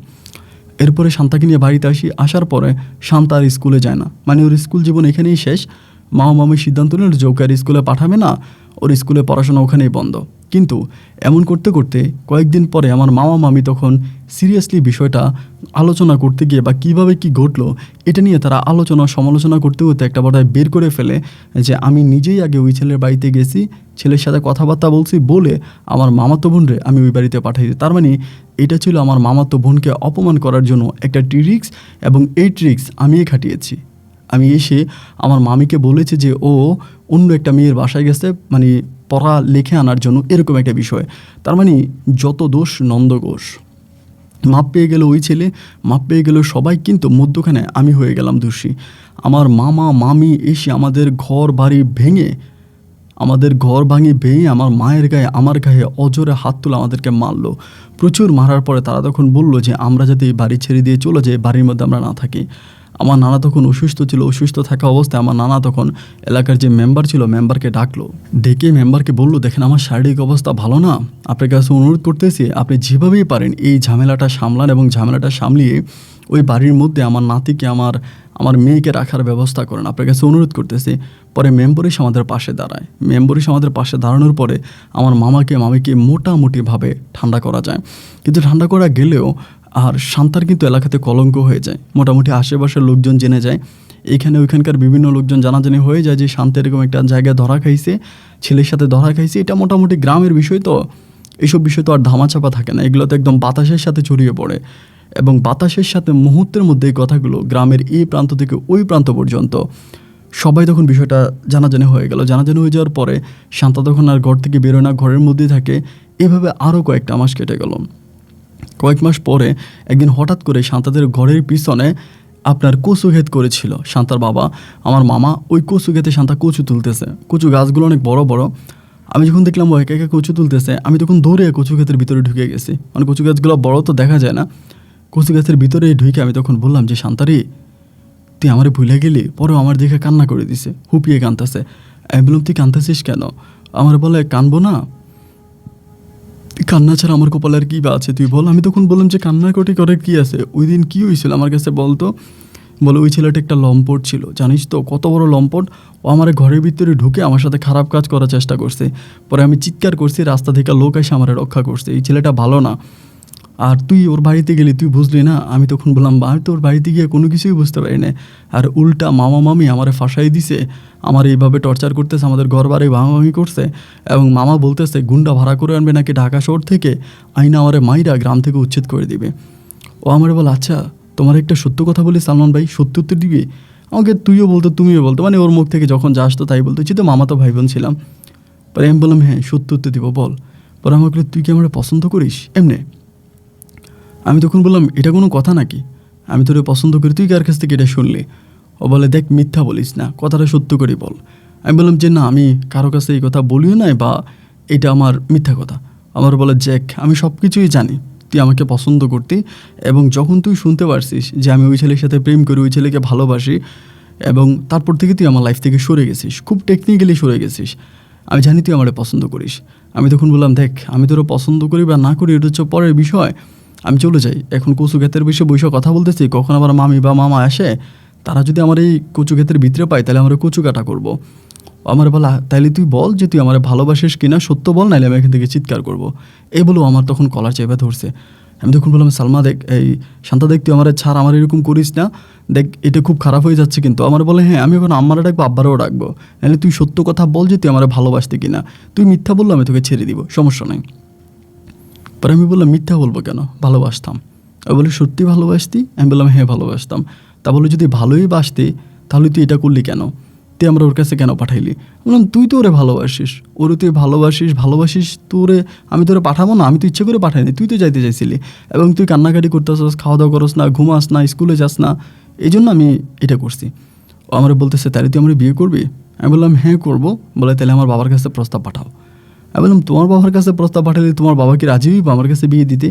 এরপরে শান্তাকে নিয়ে বাড়িতে আসার পরে শান্তা আর স্কুলে যায় না, ওর স্কুল জীবন এখানেই শেষ। মামা মামির সিদ্ধান্ত নিল যে ওকে আর স্কুলে পাঠাবে না, ওর স্কুলে পড়াশোনা ওখানেই বন্ধ। কিন্তু এমন করতে করতে কয়েকদিন পরে আমার মামা মামি তখন সিরিয়াসলি বিষয়টা আলোচনা করতে গিয়ে, বা কীভাবে কী ঘটলো এটা নিয়ে তারা সমালোচনা করতে একটা পর্যায়ে বের করে ফেলে যে আমি নিজেই আগে ওই ছেলের বাড়িতে গেছি, ছেলের সাথে কথাবার্তা বলছি বলে আমার মামাতো বোনরে আমি ওই বাড়িতে পাঠাইছি। তার এটা ছিল আমার মামাতো বোনকে অপমান করার জন্য একটা ট্রিক্স, এবং এই ট্রিক্স আমিই খাটিয়েছি। আমি এসে আমার মামিকে বলেছি যে ও অন্য একটা মেয়ের বাসায় গেছে, পড়া লিখে আনার জন্য, এরকম একটা বিষয়। তার যত দোষ নন্দঘোষ। মাপ পেয়ে গেল ওই ছেলে, মাপ পেয়ে গেল সবাই, কিন্তু মধ্যখানে আমি হয়ে গেলাম দোষী। আমার মামা মামি এসে আমাদের ঘর ভাঙে আমার মায়ের গায়ে, আমার গায়ে অজরে হাত তুলে আমাদেরকে মারলো। প্রচুর মারার পরে তারা তখন বললো যে আমরা যাতে এই বাড়ি ছেড়ে দিয়ে চলে যাই, বাড়ির মধ্যে আমরা না থাকি। আমার নানা তখন অসুস্থ ছিল, অসুস্থ থাকা অবস্থায় আমার নানা তখন এলাকার যে মেম্বার ছিল, মেম্বারকে ডাকলো, ডেকে মেম্বারকে বললো, দেখেন আমার শারীরিক অবস্থা ভালো না, আপনার কাছে অনুরোধ করতেছি আপনি যেভাবেই পারেন এই ঝামেলাটা সামলান, এবং ঝামেলাটা সামলিয়ে ওই বাড়ির মধ্যে আমার নাতিকে, আমার মেয়েকে রাখার ব্যবস্থা করেন, আপনার কাছে অনুরোধ করতেছি। পরে মেম্বরিশ আমাদের পাশে দাঁড়ায়। আমাদের পাশে দাঁড়ানোর পরে আমার মামিকে মোটামুটিভাবে ঠান্ডা করা যায়, কিন্তু ঠান্ডা করা গেলেও আর শান্তার কিন্তু এলাকাতে কলঙ্ক হয়ে যায়। মোটামুটি আশেপাশের লোকজন জেনে যায়, ওইখানকার বিভিন্ন লোকজন জানাজানি হয়ে যায় যে শান্তা এরকম একটা জায়গায় ধরা খাইছে, ছেলের সাথে ধরা খাইছে। এটা মোটামুটি গ্রামের বিষয়, তো এইসব বিষয় তো আর ধামাচাপা থাকে না, এগুলো তো একদম বাতাসের সাথে ছড়িয়ে পড়ে, এবং বাতাসের সাথে মুহূর্তের মধ্যে এই কথাগুলো গ্রামের এই প্রান্ত থেকে ওই প্রান্ত পর্যন্ত সবাই তখন বিষয়টা জানাজানি হয়ে গেল। জানাজানি হয়ে যাওয়ার পরে শান্তা তখন আর ঘর থেকে বেরোয় না, ঘরের মধ্যেই থাকে। এভাবে আরও কয়েকটা মাস কেটে গেল। কয়েক মাস পরে একদিন হঠাৎ করে শান্তাদের ঘরের পিছনে আপনার কচু ক্ষেত করেছিল শান্তার বাবা, আমার মামা। ওই কচু ক্ষেতে শান্তা কচু তুলতেছে, কচু গাছগুলো অনেক বড় বড়। আমি যখন দেখলাম ও একে একে কচু তুলতেছে, আমি তখন দৌড়ে কচু ক্ষেতের ভিতরে ঢুকে গেছি। কচু গাছগুলো বড় তো দেখা যায় না, কচু গাছের ভিতরে ঢুকে আমি তখন বললাম যে শান্তারি, তুই আমারে ভুলে গেলি? পরেও আমার দেখে কান্না করে দিছে, হুপিয়ে কাঁদতেছে। আমি বললাম, তুই কাঁদতেছিস কেন? আমার বলে, কানবো না, কান্না ছাড়া আমার কপালে আর কী বা আছে তুই বল। আমি তখন বললাম যে কান্নাকাটি করে কী আছে, ওই দিন কী হয়েছিল আমার কাছে বলতো। বলে ওই ছেলেটা একটা লম্পট ছিল, জানিস তো কত বড় লম্পট। ও আমার ঘরের ভিতরে ঢুকে আমার সাথে খারাপ কাজ করার চেষ্টা করছে। পরে আমি চিৎকার করছি, রাস্তা থেকে লোক এসে আমার রক্ষা করছে। এই ছেলেটা ভালো না। আর তুই ওর বাড়িতে গেলি, তুই বুঝলি না। আমি তখন বললাম আমি তো ওর বাড়িতে গিয়ে কোনো কিছুই বুঝতে পারি না। আর উল্টা মামা মামি আমারে ফাঁসাই দিছে, আমার এইভাবে টর্চার করতেছে, আমাদের ঘর বাড়ি ভাঙাভাঙি করছে। এবং মামা বলতেছে গুন্ডা ভাড়া করে আনবে নাকি ঢাকা শহর থেকে, আইনা আমারে মাইরা গ্রাম থেকে উচ্ছেদ করে দিবে। ও আমার বলে আচ্ছা তোমার একটা সত্য কথা বলি সালমান ভাই, সত্য উত্তর দিবি। আমাকে তুইও বলতো তুমিও বলতো, মানে ওর মুখ থেকে যখন যা আসতো তাই বলতো, যেহেতু মামা তো ভাই বোন ছিলাম। পরে আমি বললাম হ্যাঁ সত্য উত্তর দিব, বল। পরে আমাকে তুই কি আমার পছন্দ করিস এমনি? আমি তখন বললাম এটা কোনো কথা নাকি, আমি তোরে পছন্দ করি, তুই কার কাছ থেকে এটা শুনলি? ও বলে দেখ মিথ্যা বলিস না, কথাটা সত্য করে বল। আমি বললাম যে না আমি কারো কাছে এই কথা বলিও নাই, বা এটা আমার মিথ্যা কথা। আমার বলে জ্যাক আমি সব কিছুই জানি, তুই আমাকে পছন্দ করতি, এবং যখন তুই শুনতে পারছিস যে আমি ওই ছেলের সাথে প্রেম করি, ওই ছেলেকে ভালোবাসি, এবং তারপর থেকে তুই আমার লাইফ থেকে সরে গেছিস, খুব টেকনিক্যালি সরে গেছিস। আমি জানি তুই আমারে পছন্দ করিস। আমি তখন বললাম দেখ আমি তোরা পছন্দ করি বা না করি এটা হচ্ছে পরের বিষয়, আমি চলে যাই। এখন কচু ক্ষেতের বিষয়ে বসে কথা বলতেছি, কখন আবার মামি বা মামা আসে, তারা যদি আমার এই কচু ক্ষেতের ভিতরে পায় তাহলে আমরা কচু কাটা করবো। আমার বলা তাইলে তুই বল যে তুই আমার ভালোবাসিস কিনা, সত্য বল, নাহলে আমি এখান থেকে চিৎকার করবো। এই বলো আমার তখন কলার চেপে ধরছে। আমি তখন বললাম সালমা দেখ, এই শান্তা দেখ তুই আমার ছাড়, আমার এরকম করিস না, দেখ এটা খুব খারাপ হয়ে যাচ্ছে কিন্তু। আমার বলে হ্যাঁ আমি এখন আম্মারা ডাকবো আব্বারাও ডাকবো, নাহলে তুই সত্য কথা বল যে তুই আমার ভালোবাসতে কিনা, তুই মিথ্যা বললো আমি তোকে ছেড়ে দিব, সমস্যা নাই। পরে আমি বললাম মিথ্যা বলবো কেন, ভালোবাসতাম। ও বলে সত্যি ভালোবাসতি? আমি বললাম হ্যাঁ ভালোবাসতাম। তা বলে যদি ভালোই বাসতি তাহলে তুই এটা করলি কেন, তুই আমরা ওর কাছে কেন পাঠাইলি? বললাম তুই তো ওরে ভালোবাসিস, ওরে তুই ভালোবাসিস তোরে আমি তোরে পাঠাবো না, আমি তো ইচ্ছে করে পাঠাইনি, তুই তো যাইতে চাইছিলি, এবং তুই কান্নাকাটি করতেছস, খাওয়া দাওয়া করস না, ঘুমাস না, স্কুলে যাস না, এই জন্য আমি এটা করছি। ও আমার বলতেছে তাহলে তুই আমার বিয়ে করবি? আমি বললাম হ্যাঁ করবো। বলে তাহলে আমার বাবার কাছে প্রস্তাব পাঠাও। আমি বললাম তোমার বাবার কাছে প্রস্তাব পাঠালে তোমার বাবা কি রাজি হইব আমার কাছে বিয়ে দিতে?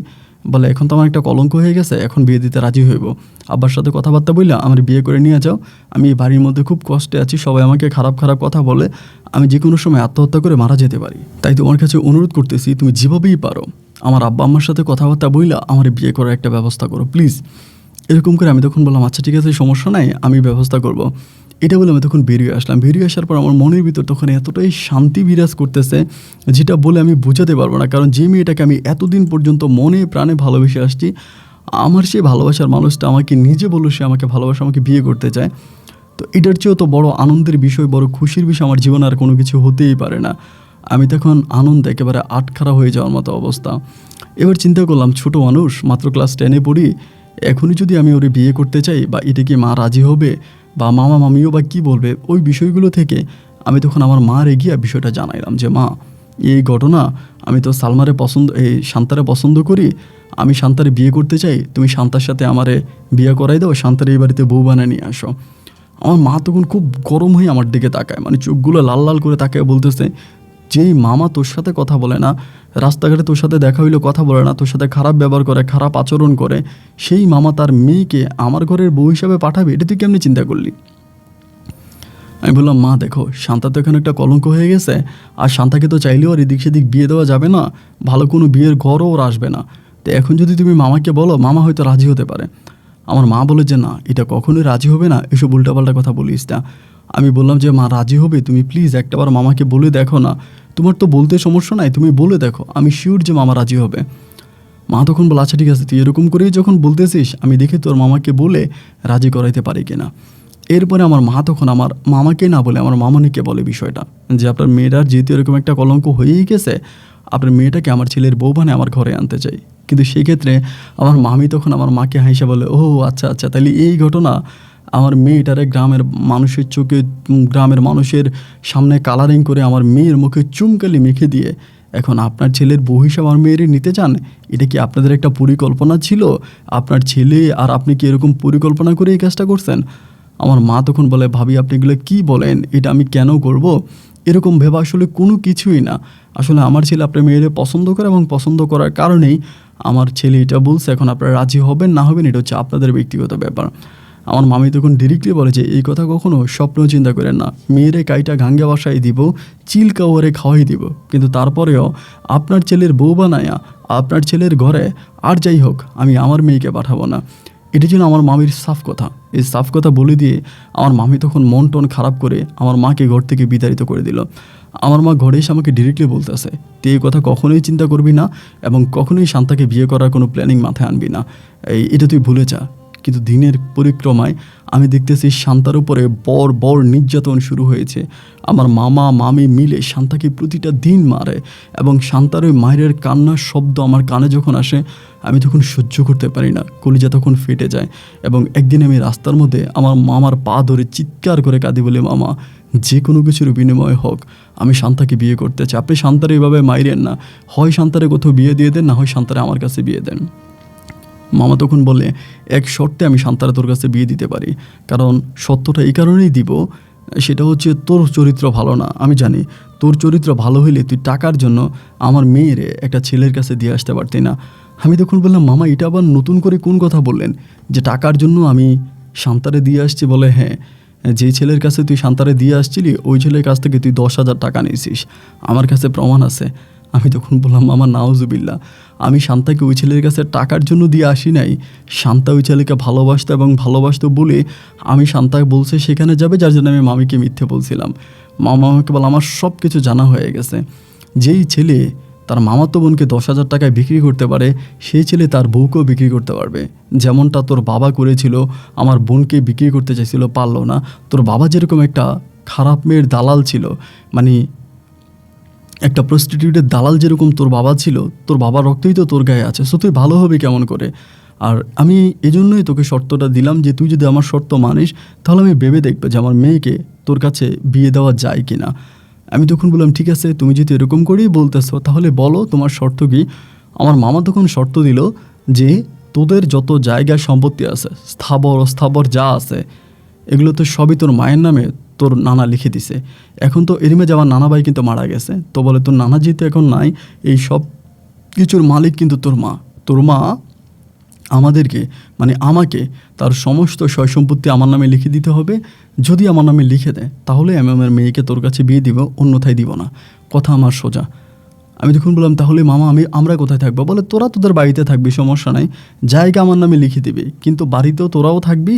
বলে এখন তো আমার একটা কলঙ্ক হয়ে গেছে, এখন বিয়ে দিতে রাজি হইব, আব্বার সাথে কথাবার্তা বললা আমার বিয়ে করে নিয়ে যাও, আমি এই বাড়ির মধ্যে খুব কষ্টে আছি, সবাই আমাকে খারাপ খারাপ কথা বলে, আমি যে কোনো সময় আত্মহত্যা করে মারা যেতে পারি, তাই তোমার কাছে অনুরোধ করতেছি তুমি যেভাবেই পারো আমার আব্বা আম্মার সাথে কথাবার্তা বললা আমার বিয়ে করার একটা ব্যবস্থা করো প্লিজ। এরকম করে আমি তখন বললাম আচ্ছা ঠিক আছে সমস্যা নাই, আমি ব্যবস্থা করব। এটা বলে আমি তখন বেরিয়ে আসলাম। বেরিয়ে আসার পর আমার মনের ভিতর তখন এতটাই শান্তি বিরাজ করতেছে যেটা বলে আমি বোঝাতে পারবো না। কারণ যে মেয়েটাকে আমি এতদিন পর্যন্ত মনে প্রাণে ভালোবেসে আসছি, আমার সেই ভালোবাসার মানুষটা আমাকে নিজে বললো সে আমাকে ভালোবাসা, আমাকে বিয়ে করতে চায়। তো এটার চেয়েও তো বড় আনন্দের বিষয়, বড় খুশির বিষয় আমার জীবনে আর কোনো কিছু হতেই পারে না। আমি তখন আনন্দ একেবারে আটখারা হয়ে যাওয়ার মতো অবস্থা। এবার চিন্তা করলাম ছোট মানুষ, মাত্র ক্লাস 10-এ পড়ি, এখনই যদি আমি ওরে বিয়ে করতে চাই, বা এটা কি মা রাজি হবে, বা মামা মামিও বা কী বলবে, ওই বিষয়গুলো থেকে আমি তখন আমার মার এগিয়ে বিষয়টা জানাইলাম যে মা এই ঘটনা, আমি তো সালমারে এই শান্তারে পছন্দ করি, আমি শান্তারে বিয়ে করতে চাই, তুমি শান্তার সাথে আমারে বিয়ে করাই দাও, শান্তারে এই বাড়িতে বউ বানিয়ে নিয়ে আসো। আমার মা তখন খুব গরম হয়ে আমার দিকে তাকায়, মানে চোখগুলো লাল লাল করে তাকায়, বলতেছে যেই মামা তোর সাথে কথা বলে না, রাস্তাঘাটে তোর সাথে দেখা হইলে কথা বলে না, তোর সাথে খারাপ ব্যবহার করে, খারাপ আচরণ করে, সেই মামা তার মেয়েকে আমার ঘরের বউ হিসাবে পাঠাবে, এটা তুই কেমনি চিন্তা করলি? আমি বললাম মা দেখো শান্তা তো এখানে একটা কলঙ্ক হয়ে গেছে, আর শান্তাকে তো চাইলেও আর এদিক সেদিক বিয়ে দেওয়া যাবে না, ভালো কোনো বিয়ের ঘরও ওর আসবে না, তো এখন যদি তুমি মামাকে বলো মামা হয়তো রাজি হতে পারে। আমার মা বলে যে না এটা কখনোই রাজি হবে না, এসব উল্টাপাল্টা কথা বলিস না। আমি বললাম যে মা রাজি হবে, তুমি প্লিজ একটাবার মামাকে বলে দেখো না, তোমার তো বলতে সমস্যা নাই, তুমি বলে দেখো, আমি শিওর যে মামা রাজি হবে। মা তখন বলে আচ্ছা ঠিক আছে তুই এরকম করেই যখন বলতেছিস আমি দেখি তোর মামাকে বলে রাজি করাইতে পারি কিনা। এরপরে আমার মা তখন আমার মামাকে না বলে আমার মামনিকে বলে বিষয়টা, যে আপনার মেয়েটার যেহেতু এরকম একটা কলঙ্ক হয়েই গেছে, আপনার মেয়েটাকে আমার ছেলের বউ বানিয়ে আমার ঘরে আনতে চাই। কিন্তু সেই ক্ষেত্রে আমার মামি তখন আমার মাকে হাসে বলে ও আচ্ছা আচ্ছা তাহলে এই ঘটনা, আমার মেয়েটারে গ্রামের মানুষের চোখে, গ্রামের মানুষের সামনে কালারিং করে আমার মেয়ের মুখে চুমকালি মেখে দিয়ে এখন আপনার ছেলের বউ হিসাবে আমার মেয়েরে নিতে চান, এটা কি আপনাদের একটা পরিকল্পনা ছিল? আপনার ছেলে আর আপনি কি এরকম পরিকল্পনা করে এই কাজটা করছেন? আমার মা তখন বলে ভাবি আপনি এগুলো কী বলেন, এটা আমি কেন করব? এরকম ভেবা আসলে কোনো কিছুই না, আসলে আমার ছেলে আপনার মেয়েরে পছন্দ করে এবং পছন্দ করার কারণেই আমার ছেলে এটা বলছে, এখন আপনারা রাজি হবেন না হবেন এটা হচ্ছে আপনাদের ব্যক্তিগত ব্যাপার। আমার মামি তখন ডিরেক্টলি বলে যে এই কথা কখনো স্বপ্ন চিন্তা করেন না, মেয়েরে কাইটা গাঙ্গে বাসায় দিব, চিলকা ওরে খাওয়াই দিব, কিন্তু তারপরেও আপনার ছেলের বউ বানায়া আপনার ছেলের ঘরে আর যাই হোক আমি আমার মেয়েকে পাঠাবো না। এটি ছিল আমার মামির সাফ কথা। এই সাফ কথা বলে দিয়ে আমার মামি তখন মন টন খারাপ করে আমার মাকে ঘর থেকে বিতাড়িত করে দিল। আমার মা ঘরে এসে আমাকে ডিরেক্টলি বলতেছে, তুই এই কথা কখনোই চিন্তা করবি না এবং কখনোই শান্তাকে বিয়ে করার কোনো প্ল্যানিং মাথায় আনবি না, এটা তুই ভুলে যা। কিন্তু দিনের পরিক্রমায় আমি দেখতেছি শান্তার উপরে বর নির্যাতন শুরু হয়েছে। আমার মামা মামি মিলে শান্তাকে প্রতিটা দিন মারে এবং শান্তার ওই মায়ের কান্নার শব্দ আমার কানে যখন আসে আমি তখন সহ্য করতে পারি না, কলিজা তখন ফেটে যায়। এবং একদিন আমি রাস্তার মধ্যে আমার মামার পা ধরে চিৎকার করে কাঁদি, বলে, মামা, যে কোনো কিছুর বিনিময় হোক আমি শান্তাকে বিয়ে করতে চাই, আপনি শান্তারে এইভাবে মাইরেন না, হয় শান্তারে কোথাও বিয়ে দিয়ে দেন, না হয় শান্তারে আমার কাছে বিয়ে দেন। মামা তখন বলে, এক শর্তে আমি শান্তারা তোর কাছে বিয়ে দিতে পারি, কারণ সত্যটা এই কারণেই দিব, সেটা হচ্ছে তোর চরিত্র ভালো না, আমি জানি। তোর চরিত্র ভালো হইলে তুই টাকার জন্য আমার মেয়ের একটা ছেলের কাছে দিয়ে আসতে পারতি না। আমি তখন বললাম, মামা, এটা আবার নতুন করে কোন কথা বললেন যে টাকার জন্য আমি শান্তারে দিয়ে আসছি? বলে, হ্যাঁ, যেই ছেলের কাছে তুই শান্তারে দিয়ে আসছিলি ওই ছেলের কাছ থেকে তুই 10,000 টাকা নিয়েছিস, আমার কাছে প্রমাণ আছে। আমি তখন বললাম, মামা, নাউজুবিল্লাহ, আমি শান্তাকে ওই ছেলের কাছে টাকার জন্য দিয়ে আসি নাই। শান্তা ওই ছেলেকে ভালোবাসতো এবং ভালোবাসতো বলে আমি শান্তাকে বলছে সেখানে যাবে, যার জন্য আমি মামিকে মিথ্যে বলছিলাম। মামা আমাকে বলে, আমার সব কিছু জানা হয়ে গেছে। যেই ছেলে তার মামাতো বোনকে 10,000 টাকায় বিক্রি করতে পারে, সেই ছেলে তার বউকেও বিক্রি করতে পারবে। যেমনটা তোর বাবা করেছিল, আমার বোনকে বিক্রি করতে চাইছিল, পারলো না। তোর বাবা যেরকম একটা খারাপ মেয়ের দালাল ছিল, মানে একটা প্রস্টিটিউটের দালাল যেরকম তোর বাবা ছিল, তোর বাবার রক্তই তো তোর গায়ে আছে, সো তুই ভালো হবে কেমন করে? আর আমি এজন্যই তোকে শর্তটা দিলাম যে তুই যদি আমার শর্ত মানিস তাহলে আমি ভেবে দেখবে যে আমার মেয়েকে তোর কাছে বিয়ে দেওয়া যায় কি না। আমি তখন বললাম, ঠিক আছে, তুমি যদি এরকম করেই বলতেছো তাহলে বলো তোমার শর্ত কী। আমার মামা তখন শর্ত দিল যে তোদের যত জায়গা সম্পত্তি আছে, স্থাবর অস্থাবর যা আছে, এগুলো তো সবই তোর মায়ের নামে তোর নানা লিখে দিছে। এখন তো এরিমে যাওয়ার নানা ভাই কিন্তু মারা গেছে, তো বলে তোর নানা যেহেতু এখন নাই, এই সব কিছুর মালিক কিন্তু তোর মা। তোর মা আমাদেরকে, মানে আমাকে, তার সমস্ত সয় সম্পত্তি আমার নামে লিখে দিতে হবে। যদি আমার নামে লিখে দেয় তাহলে আমি আমার মেয়েকে তোর কাছে বিয়ে দিব, অন্যথায় দিব না। কথা আমার সোজা। আমি তখন বললাম, তাহলে মামা আমরা কোথায় থাকবো? বলে, তোরা তোদের বাড়িতে থাকবি, সমস্যা নাই, জায়গা আমার নামে লিখে দিবি, কিন্তু বাড়িতেও তোরাও থাকবি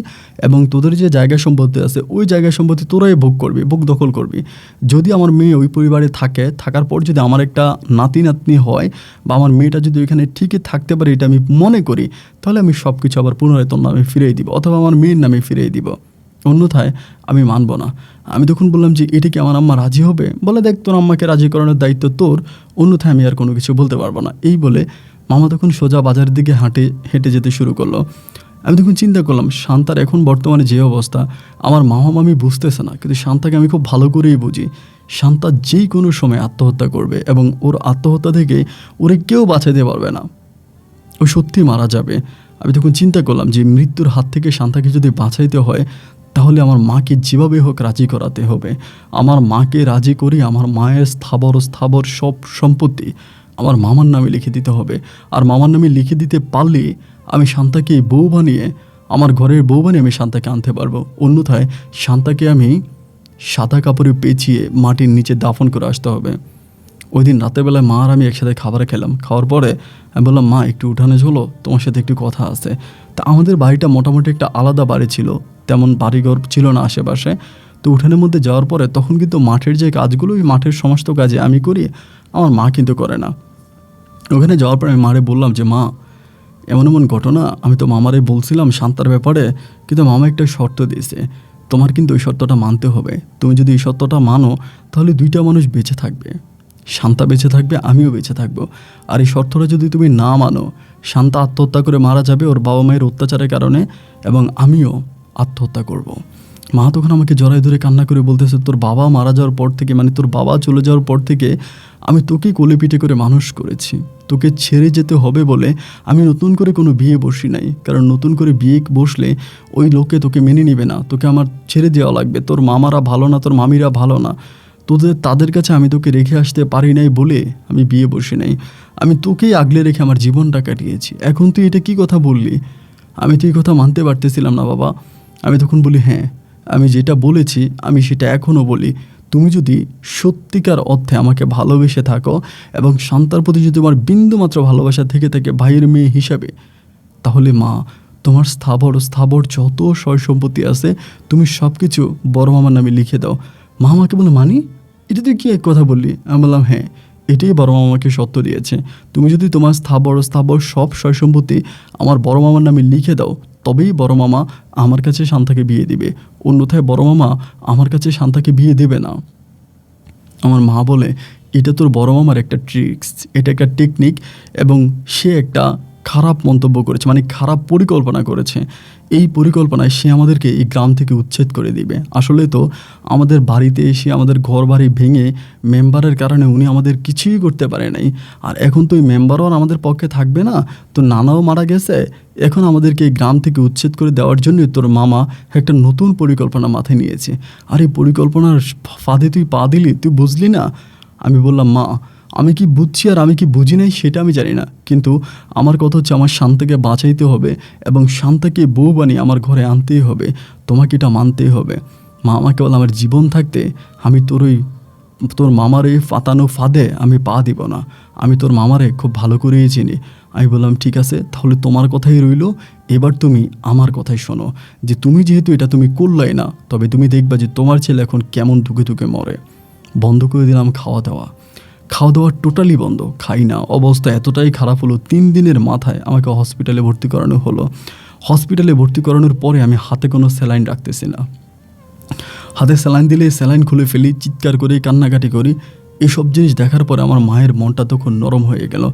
এবং তোদের যে জায়গা সম্পত্তি আছে ওই জায়গা সম্পত্তি তোরাই ভোগ করবি, ভোগ দখল করবি। যদি আমার মেয়ে ওই পরিবারে থাকে, থাকার পর যদি আমার একটা নাতি নাতনি হয় বা আমার মেয়েটা যদি ওইখানে ঠিকই থাকতে পারে এটা আমি মনে করি, তাহলে আমি সব কিছু আবার পুনরায় তোর নামে ফিরিয়ে দিব অথবা আমার মেয়ের নামে ফিরিয়ে দিব, অন্যথায় আমি মানব না। আমি তখন বললাম যে এটা কি আমার আম্মা রাজি হবে? বলে, দেখ, তোর আম্মাকে রাজি করানোর দায়িত্ব তোর, অন্যথায় আমি আর কোনো কিছু বলতে পারবো না। এই বলে মামা তখন সোজা বাজারের দিকে হেঁটে যেতে শুরু করলো। আমি তখন চিন্তা করলাম, শান্তার এখন বর্তমানে যে অবস্থা আমার মামা মামি বুঝতেছে না, কিন্তু শান্তাকে আমি খুব ভালো করেই বুঝি। শান্তা যেই কোনো সময় আত্মহত্যা করবে এবং ওর আত্মহত্যা থেকে ওরে কেউ বাঁচাতে পারবে না, ও সত্যি মারা যাবে। আমি তখন চিন্তা করলাম যে মৃত্যুর হাত থেকে শান্তাকে যদি বাঁচাইতে হয় তাহলে আমার মাকে যেভাবে হোক রাজি করাতে হবে। আমার মাকে রাজি করে আমার মায়ের স্থাবর সব সম্পত্তি আমার মামার নামে লিখে দিতে হবে। আর মামার নামে লিখে দিতে পারলে আমি শান্তাকে বউ বানিয়ে, আমার ঘরের বউ বানিয়ে আমি শান্তাকে আনতে পারবো। অন্যথায় শান্তাকে আমি সাদা কাপড়ে পেঁচিয়ে মাটির নিচে দাফন করে আসতে হবে। ওই দিন রাতেরবেলায় মা আর আমি একসাথে খাবার খেলাম। খাওয়ার পরে আমি বললাম, মা, একটু উঠানে চলো, তোমার সাথে একটু কথা আছে। তা আমাদের বাড়িটা মোটামুটি একটা আলাদা বাড়ি ছিল, তেমন বাড়িঘর ছিল না আশেপাশে। তো উঠানের মধ্যে যাওয়ার পরে তখন কিন্তু মাঠের যে কাজগুলো, ওই মাঠের সমস্ত কাজে আমি করি, আমার মা কিন্তু করে না। ওখানে যাওয়ার পরে আমি মারে বললাম যে, মা, এমন এমন ঘটনা, আমি তো মামারে বলছিলাম শান্তার ব্যাপারে, কিন্তু মামা একটা শর্ত দিয়েছে, তোমার কিন্তু ওই শর্তটা মানতে হবে। তুমি যদি এই শর্তটা মানো তাহলে দুইটা মানুষ বেঁচে থাকবে, শান্তা বেঁচে থাকবে, আমিও বেঁচে থাকবো। আর এই শর্তটা যদি তুমি না মানো, শান্তা আত্মহত্যা করে মারা যাবে ওর বাবা মায়ের অত্যাচারের কারণে, এবং আমিও আত্মহত্যা করব। মা তখন আমাকে জড়াই ধরে কান্না করে বলতেছে, তোর বাবা মারা যাওয়ার পর থেকে, মানে তোর বাবা চলে যাওয়ার পর থেকে আমি তোকে কোলে পিঠে করে মানুষ করেছি, তোকে ছেড়ে যেতে হবে বলে আমি নতুন করে কোনো বিয়ে বসি নাই। কারণ নতুন করে বিয়ে বসলে ওই লোকে তোকে মেনে নেবে না, তোকে আমার ছেড়ে দেওয়া লাগবে। তোর মামারা ভালো না, তোর মামিরা ভালো না, তাদের কাছে আমি তোকে রেখে আসতে পারি নাই বলে আমি বিয়ে বসি নাই। আমি তোকেই আগলে রেখে আমার জীবনটা কাটিয়েছি। এখন তুই এটা কী কথা বললি? আমি তো এই কথা মানতে পারতেছিলাম না বাবা। আমি তখন বলি, হ্যাঁ, আমি যেটা বলেছি আমি সেটা এখনও বলি। তুমি যদি সত্যিকার অর্থে আমাকে ভালোবেসে থাকো এবং শান্তার প্রতি যদি তোমার বিন্দুমাত্র ভালোবাসা থেকে থাকে ভাইয়ের মেয়ে হিসাবে, তাহলে মা, তোমার স্থাবর যত সয় সম্পত্তি আছে তুমি সব কিছু বড় মামার নামে লিখে দাও। মা আমাকে বলে, মানি এটা তুই কী এক কথা বললি? আমি বললাম, হ্যাঁ, এটাই বড় মামা আমাকে সত্য দিয়েছে। তুমি যদি তোমার স্থাবর সব সয় সম্পত্তি আমার বড় মামার নামে লিখে দাও, তবেই বড় মামা আমার কাছে শান্তাকে বিয়ে দিবে, অন্যথায় বড় মামা আমার কাছে শান্তাকে বিয়ে দেবে না। আমার মা বলে, এটা তোর বড় মামার একটা ট্রিক্স, এটা একটা টেকনিক, এবং সে একটা খারাপ মন্তব্য করেছে, মানে খারাপ পরিকল্পনা করেছে। এই পরিকল্পনায় সে আমাদেরকে এই গ্রাম থেকে উচ্ছেদ করে দিবে। আসলে তো আমাদের বাড়িতে এসে আমাদের ঘর বাড়ি ভেঙে মেম্বারের কারণে উনি আমাদের কিছুই করতে পারে নাই। আর এখন তো ওই মেম্বারও আর আমাদের পক্ষে থাকবে না, তো নানাও মারা গেছে, এখন আমাদেরকে এই গ্রাম থেকে উচ্ছেদ করে দেওয়ার জন্য তোর মামা একটা নতুন পরিকল্পনা মাথায় নিয়েছে। আর এই পরিকল্পনার ফাঁদে তুই পা দিলি, তুই বুঝলি না? আমি বললাম, মা আমি কি বুঝছি আর আমি কি বুঝি নাই সেটা আমি জানি না, কিন্তু আমার কথা হচ্ছে আমার শান্তাকে বাঁচাইতে হবে এবং শান্তাকে বউ বানিয়ে আমার ঘরে আনতেই হবে, তোমাকে এটা মানতেই হবে। মা আমাকে বলে, আমার জীবন থাকতে আমি তোর মামার এই ফাতানো ফাঁদে আমি পা দিব না, আমি তোর মামারে খুব ভালো করেই চিনি। আমি বললাম, ঠিক আছে, তাহলে তোমার কথাই রইল, এবার তুমি আমার কথাই শোনো, যে তুমি যেহেতু এটা তুমি করলাই না, তবে তুমি দেখবা যে তোমার ছেলে এখন কেমন ধুকে ধুকে মরে। বন্ধ করে দিলাম খাওয়া দাওয়া টোটালি বন্ধ, খাই না। অবস্থা এতটাই খারাপ হলো, 3 দিনের মাথায় আমাকে হসপিটালে ভর্তি করানো হলো। হসপিটালে ভর্তি করানোর পরে আমি হাতে কোনো স্যালাইন রাখতেছি না, হাতে স্যালাইন দিলে স্যালাইন খুলে ফেলি, চিৎকার করি, কান্নাকাটি করি। এসব জিনিস দেখার পরে আমার মায়ের মনটা তখন নরম হয়ে গেল।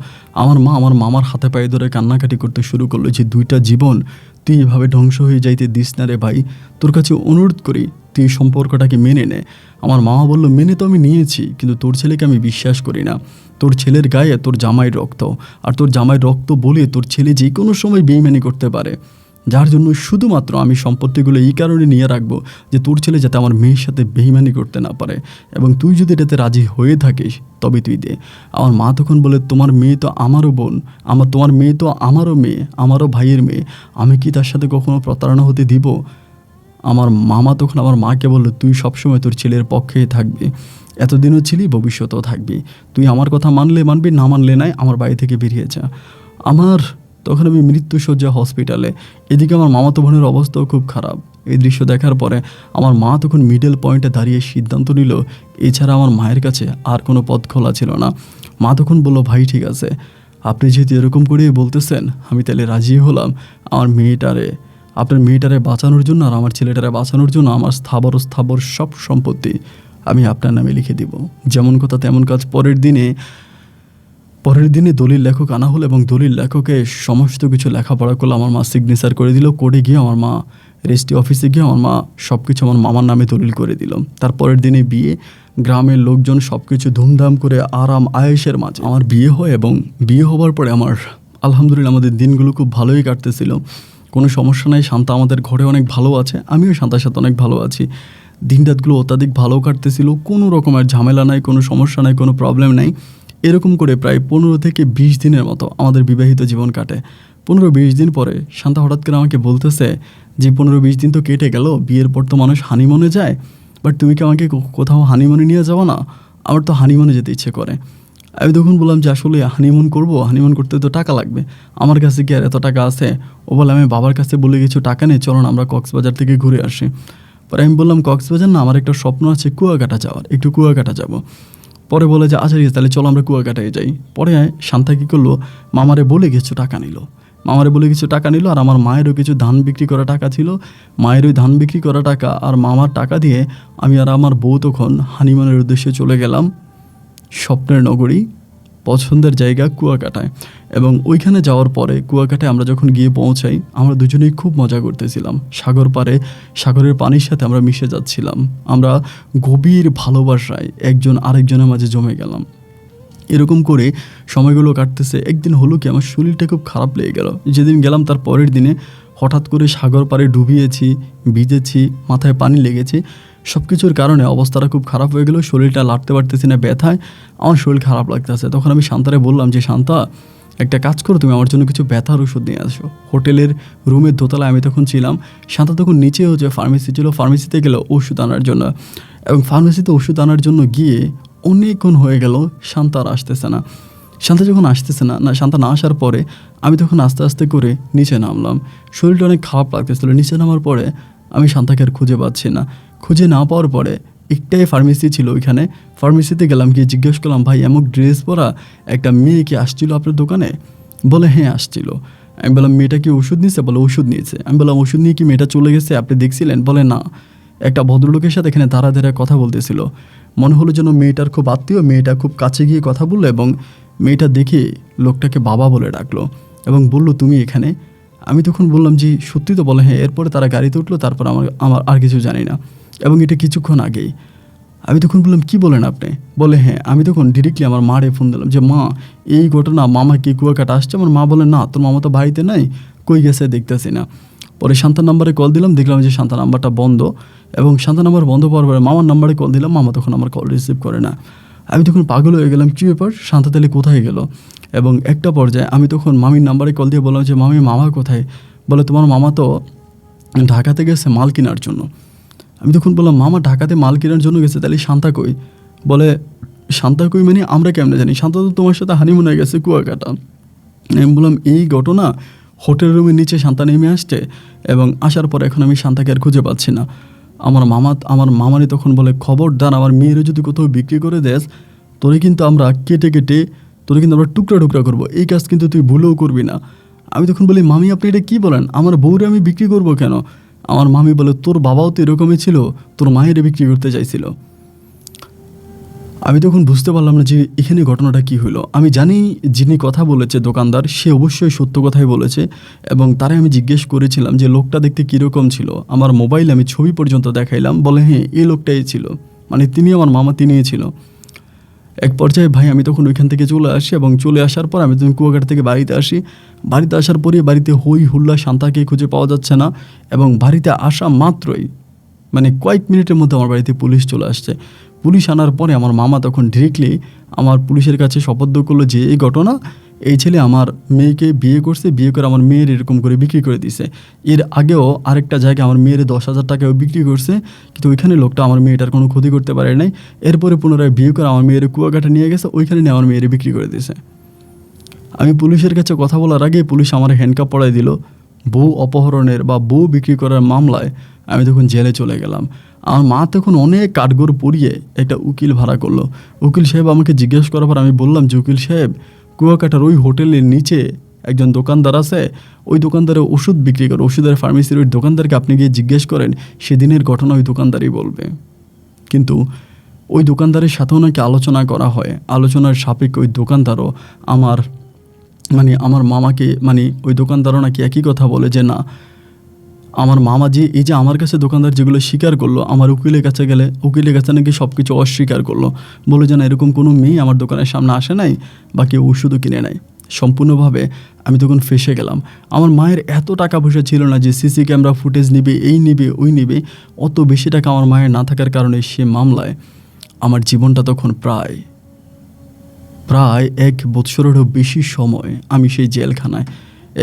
আমার মা আমার মামার হাতে পায়ে ধরে কান্নাকাটি করতে শুরু করলো যে, 2টা জীবন তুই এভাবে ধ্বংস হয়ে যাইতে দিস না রে ভাই, তোর কাছে অনুরোধ করি তুই সম্পর্কটাকে মেনে নে। আমার মামা বলল, মেনে তো আমি নিয়েছি, কিন্তু তোর ছেলেকে আমি বিশ্বাস করি না। তোর ছেলের গায়ে তোর জামাইয়ের রক্ত, আর তোর জামাইয়ের রক্ত বলে তোর ছেলে যে কোনো সময় বেইমানি করতে পারে, যার জন্য শুধুমাত্র আমি সম্পত্তিগুলো এই কারণে নিয়ে রাখবো যে তোর ছেলে যাতে আমার মেয়ের সাথে বেইমানি করতে না পারে, এবং তুই যদি এটাতে রাজি হয়ে থাকিস তবে তুই দে। আমার মা তখন বলে, তোমার মেয়ে তো আমারও বোন, তোমার মেয়ে তো আমারও মেয়ে, আমারও ভাইয়ের মেয়ে, আমি কি তার সাথে কখনো প্রতারণা হতে দিব? আমার মামা তখন আমার মাকে বলল, তুই সবসময় তোর ছেলের পক্ষেই থাকবি, এতদিনও ছিলি, ভবিষ্যতেও থাকবি, তুই আমার কথা মানলে মানবি, না মানলে নাই, আমার বাড়ি থেকে বেরিয়ে যা। তখন আমি মৃত্যুশয্যা হসপিটালে, এদিকে আমার মামাতো বোনের অবস্থাও খুব খারাপ। এই দৃশ্য দেখার পরে আমার মা তখন মিডল পয়েন্টে দাঁড়িয়ে সিদ্ধান্ত নিল, এছাড়া আমার মায়ের কাছে আর কোনো পথ খোলা ছিল না। মা তখন বলল, ভাই ঠিক আছে, আপনি যেহেতু এরকম করে বলতেছেন, আমি তাহলে রাজি হলাম। আপনার মেয়েটারে বাঁচানোর জন্য আর আমার ছেলেটারে বাঁচানোর জন্য আমার স্থাবর সব সম্পত্তি আমি আপনার নামে লিখে দিব। যেমন কথা তেমন কাজ। পরের দিনে দলিল লেখক আনা হলো এবং দলিল লেখকে সমস্ত কিছু লেখাপড়া করলো। আমার মা সিগনেচার করে দিল। কোর্টে গিয়ে আমার মা, রেজিস্ট্রি অফিসে গিয়ে আমার মা সব কিছু আমার মামার নামে দলিল করে দিল। তারপরের দিনে বিয়ে, গ্রামের লোকজন সব কিছু ধুমধাম করে আরাম আয়েশের মাঝে আমার বিয়ে হয়, এবং বিয়ে হওয়ার পরে আলহামদুলিল্লাহ আমাদের দিনগুলো খুব ভালোই কাটতেছিল, কোনো সমস্যা নাই। শান্তা আমাদের ঘরে অনেক ভালো আছে, আমিও শান্তার সাথে অনেক ভালো আছি। দিনরাতগুলো অত্যাধিক ভালো কাটতেছিল, কোনো রকমের ঝামেলা নাই, কোনো সমস্যা নাই, কোনো প্রবলেম নাই। এরকম করে প্রায় 15 থেকে 20 দিনের মতো আমাদের বিবাহিত জীবন কাটে। 15-20 দিন পরে শান্তা হঠাৎ করে আমাকে বলতেছে যে, 15-20 দিন তো কেটে গেল, বিয়ের পর তো মানুষ হানিমুনে যায়, বাট তুমি কি আমাকে কোথাও হানিমুনে নিয়ে যাবো না? আমার তো হানিমুনে যেতে ইচ্ছে করে। আমি তখন বললাম যে, আসলে হানিমুন করবো, হানিমুন করতে তো টাকা লাগবে, আমার কাছে কি আর এত টাকা আছে? ও বলে, আমি বাবার কাছে বলে কিছু টাকা নেই, চলো না আমরা কক্সবাজার থেকে ঘুরে আসি। পরে আমি বললাম, কক্সবাজার না, আমার একটা স্বপ্ন আছে কুয়াকাটা যাওয়ার, একটু কুয়াকাটা যাবো। পরে বলে যে, আচ্ছা ঠিক আছে, তাহলে চলো আমরা কুয়াকাটায় যাই। পরে শান্তা কী করলো, মামারে বলে কিছু টাকা নিল, আর আমার মায়েরও কিছু ধান বিক্রি করা টাকা ছিল। মায়ের ওই ধান বিক্রি করা টাকা আর মামার টাকা দিয়ে আমি আর আমার বউ তখন হানিমুনের উদ্দেশ্যে চলে গেলাম স্বপ্নের নগরী, পছন্দের জায়গা কুয়াকাটায়। এবং ওইখানে যাওয়ার পরে কুয়াকাটায় আমরা যখন গিয়ে পৌঁছাই, আমরা দুজনেই খুব মজা করতেছিলাম। সাগর পাড়ে সাগরের পানির সাথে আমরা মিশে যাচ্ছিলাম। আমরা গভীর ভালোবাসায় একজন আরেকজনের মাঝে জমে গেলাম। এরকম করে সময়গুলো কাটতেছে। একদিন হলো কি, আমার শরীরটা খুব খারাপ লেগে গেল। যেদিন গেলাম তার পরের দিনে হঠাৎ করে সাগর পাড়ে ডুবিয়েছি, ভিজেছি, মাথায় পানি লেগেছে, সব কিছুর কারণে অবস্থাটা খুব খারাপ হয়ে গেল। শরীরটা লাড়তে পারতেছি না, ব্যথায় আমার শরীর খারাপ লাগতেছে। তখন আমি শান্তারে বললাম যে, শান্তা একটা কাজ করো, তুমি আমার জন্য কিছু ব্যথার ওষুধ নিয়ে আসো। হোটেলের রুমের দোতলায় আমি তখন ছিলাম, শান্তা তখন নিচে হচ্ছে ফার্মেসি ছিল, ফার্মেসিতে গেল ওষুধ আনার জন্য। এবং ফার্মেসিতে ওষুধ আনার জন্য গিয়ে অনেকক্ষণ হয়ে গেল, শান্তা আর আসতেছে না। শান্তা যখন আসতেছে না শান্তা না আসার পরে আমি তখন আস্তে আস্তে করে নিচে নামলাম। শরীরটা অনেক খারাপ লাগতেছিল। নিচে নামার পরে আমি শান্তাকে আর খুঁজে পাচ্ছি না। খুঁজে না পাওয়ার পরে একটাই ফার্মেসি ছিল ওইখানে, ফার্মেসিতে গেলাম, গিয়ে জিজ্ঞেস করলাম, ভাই এমন ড্রেস পরা একটা মেয়ে কি আসছিল আপনার দোকানে? বলে হ্যাঁ আসছিল। আমি বললাম মেয়েটা কি ওষুধ নিয়েছে? বলে ওষুধ নিয়েছে। আমি বললাম ওষুধ নিয়ে কি মেয়েটা চলে গেছে, আপনি দেখছিলেন? বলে না, একটা ভদ্রলোকের সাথে এখানে দাঁড়া কথা বলতেছিল। মনে হলো যেন মেয়েটার খুব আত্মীয়, মেয়েটা খুব কাছে গিয়ে কথা বললো এবং মেয়েটা দেখে লোকটাকে বাবা বলে ডাকলো এবং বলল তুমি এখানে? আমি তখন বললাম জি সত্যি তো। বলে হ্যাঁ। এরপরে তারা গাড়িতে উঠলো, তারপর আমার আর কিছু জানি না এবং এটা কিছুক্ষণ আগেই। আমি তখন বললাম কি বলেন আপনি? বলে হ্যাঁ। আমি তখন ডিরেক্টলি আমার মারে ফোন দিলাম যে মা এই ঘটনা, মামা কি কুয়াকাটা আসছে? আমার মা বলে না, তোর মামা তো বাড়িতে নাই, কই গেছে দেখতেছি না। পরে শান্তার নাম্বারে কল দিলাম, দেখলাম যে শান্তা নাম্বারটা বন্ধ এবং শান্তা নাম্বার বন্ধ পাওয়ার পরে মামার নাম্বারে কল দিলাম, মামা তখন আমার কল রিসিভ করে না। আমি তখন পাগল হয়ে গেলাম, কী ব্যাপার, শান্তা তাহলে কোথায় গেল? এবং একটা পর্যায়ে আমি তখন মামির নাম্বারে কল দিয়ে বললাম যে মামি মামা কোথায়? বলে তোমার মামা তো ঢাকাতে গেছে মাল কেনার জন্য। আমি তখন বললাম মামা ঢাকাতে মাল কেনার জন্য গেছে, তাহলে শান্তা কই? বলে শান্তা কই মানে আমরা কেমনে জানি? শান্তা তো তোমার সাথে হানিমুনে গেছে কুয়াকাটা। আমি বললাম এই ঘটনা, হোটেল রুমের নিচে শান্তা নেমে আসছে এবং আসার পর এখন আমি শান্তাকে আর খুঁজে পাচ্ছি না। আমার মামারি তখন বলে খবরদার আমার মেয়েরও যদি কোথাও বিক্রি করে দেস, তোরে কিন্তু আমরা কেটে তোরে কিন্তু আমরা টুকরা করবো, এই কাজ কিন্তু তুই ভুলেও করবি না। আমি তখন বলি মামি আপনি এটা কী বলেন, আমার বউরে আমি বিক্রি করবো কেন? আমার মামি বলে তোর বাবাও তো এরকমই ছিল, তোর মায়েরে বিক্রি করতে চাইছিল। আমি তখন বুঝতে পারলাম না যে এখানে ঘটনাটা কী হলো। আমি জানি যিনি কথা বলেছে দোকানদার, সে অবশ্যই সত্য কথাই বলেছে এবং তারে আমি জিজ্ঞেস করেছিলাম যে লোকটা দেখতে কীরকম ছিল। আমার মোবাইলে আমি ছবি পর্যন্ত দেখাইলাম। বলে হ্যাঁ এই লোকটাই ছিল, মানে তিনি আমার মামা, তিনিই ছিল। এক পর্যায়ে ভাই আমি তখন ওইখান থেকে চলে আসি এবং চলে আসার পর আমি তখন কুয়াকাটা থেকে বাড়িতে আসি। বাড়িতে আসার পরে বাড়িতে হই হুল্লা, শান্তাকে খুঁজে পাওয়া যাচ্ছে না এবং বাড়িতে আসা মাত্রই মানে কয়েক মিনিটের মধ্যে আমার বাড়িতে পুলিশ চলে আসছে। পুলিশ আনার পরে আমার মামা তখন ডিরেক্টলি আমার পুলিশের কাছে শপথ করলো যে এই ঘটনা, এই ছেলে আমার মেয়েকে বিয়ে করছে, বিয়ে করে আমার মেয়ের এরকম করে বিক্রি করে দিছে। এর আগেও আরেকটা জায়গায় আমার মেয়ের 10,000 টাকাও বিক্রি করছে, কিন্তু ওইখানে লোকটা আমার মেয়েটার কোনো ক্ষতি করতে পারে নাই। এরপরে পুনরায় বিয়ে করে আমার মেয়ের কুয়াকাটা নিয়ে গেছে, ওইখানে নিয়ে আমার মেয়ের বিক্রি করে দিছে। আমি পুলিশের কাছে কথা বলার আগে পুলিশ আমার হ্যান্ডকাপ পড়াই দিল। বউ অপহরণের বা বউ বিক্রি করার মামলায় আমি তখন জেলে চলে গেলাম। আমার মা তখন অনেক কাঠগড় পরিয়ে একটা উকিল ভাড়া করলো। উকিল সাহেব আমাকে জিজ্ঞেস করার পর আমি বললাম যে উকিল সাহেব কুয়াকাটার ওই হোটেলের নিচে একজন দোকানদার আছে, ওই দোকানদারে ওষুধ বিক্রি করে, ওষুধের ফার্মেসির ওই দোকানদারকে আপনি গিয়ে জিজ্ঞেস করেন, সেদিনের ঘটনা ওই দোকানদারই বলবে। কিন্তু ওই দোকানদারের সাথেও নাকি আলোচনা করা হয়, আলোচনার সাপেক্ষে ওই দোকানদারও আমার মামাকে ওই দোকানদারও নাকি একই কথা বলে যে না, আমার মামা যে এই যে আমার কাছে দোকানদার যেগুলো স্বীকার করলো, আমার উকিলের কাছে নাকি সব কিছু অস্বীকার করলো, বলে যে না এরকম কোনো মেয়ে আমার দোকানের সামনে আসে নাই বা কেউ ওষুধও কিনে নেয়। সম্পূর্ণভাবে আমি তখন ফেসে গেলাম। আমার মায়ের এত টাকা পয়সা ছিল না যে সিসি ক্যামেরা ফুটেজ নিবে, এই নিবে ওই নিবে। অত বেশি টাকা আমার মায়ের না থাকার কারণে সে মামলায় আমার জীবনটা তখন প্রায় 1 বছরেরও বেশি সময় আমি সেই জেলখানায়,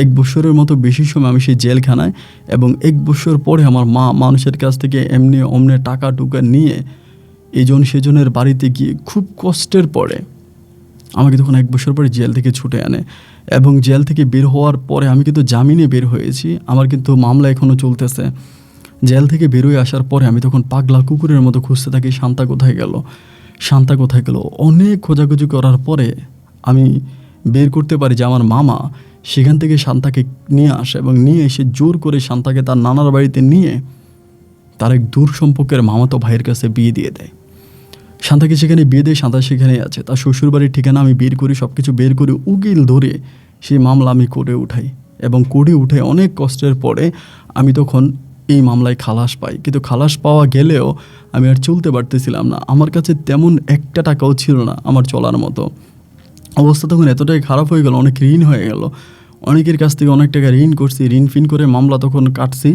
1 বছরের মতো বেশি সময় আমি সেই জেলখানায়। এবং 1 বছর পরে আমার মা মানুষের কাছ থেকে এমনি অমনে টাকা টুকা নিয়ে সেজনের বাড়িতে গিয়ে খুব কষ্টের পরে আমাকে তখন 1 বছর পরে জেল থেকে ছুটে আনে। এবং জেল থেকে বের হওয়ার পরে আমি কিন্তু জামিনে বের হয়েছি, আমার কিন্তু মামলা এখনও চলতেছে। জেল থেকে বেরোয় আসার পরে আমি তখন পাগলা কুকুরের মতো খুঁজতে থাকি শান্তা কোথায় গেল। অনেক খোঁজাখুঁজি করার পরে আমি বের করতে পারি যে আমার মামা সেখান থেকে শান্তাকে নিয়ে আসে এবং নিয়ে এসে জোর করে শান্তাকে তার নানার বাড়িতে নিয়ে তার এক দূর সম্পর্কের মামাতো ভাইয়ের কাছে বিয়ে দিয়ে দেয়। শান্তাকে সেখানে বিয়ে দিয়ে শান্তা সেখানেই আছে। তার শ্বশুরবাড়ির ঠিকানা আমি বের করি, সব কিছু বের করে উকিল ধরে সেই মামলা আমি কোর্টে উঠাই এবং কোর্টে উঠে অনেক কষ্টের পরে আমি তখন এই মামলায় খালাস পাই। কিন্তু খালাস পাওয়া গেলেও আমি আর চলতে পারতেছিলাম না, আমার কাছে তেমন একটা টাকাও ছিল না আমার চলার মতো। অবস্থা তখন এতটাই খারাপ হয়ে গেল, অনেক ঋণ হয়ে গেল, অনেকের কাছ থেকে অনেক টাকা ঋণ করছি, ঋণ ফিন করে মামলা তখন কাটছি।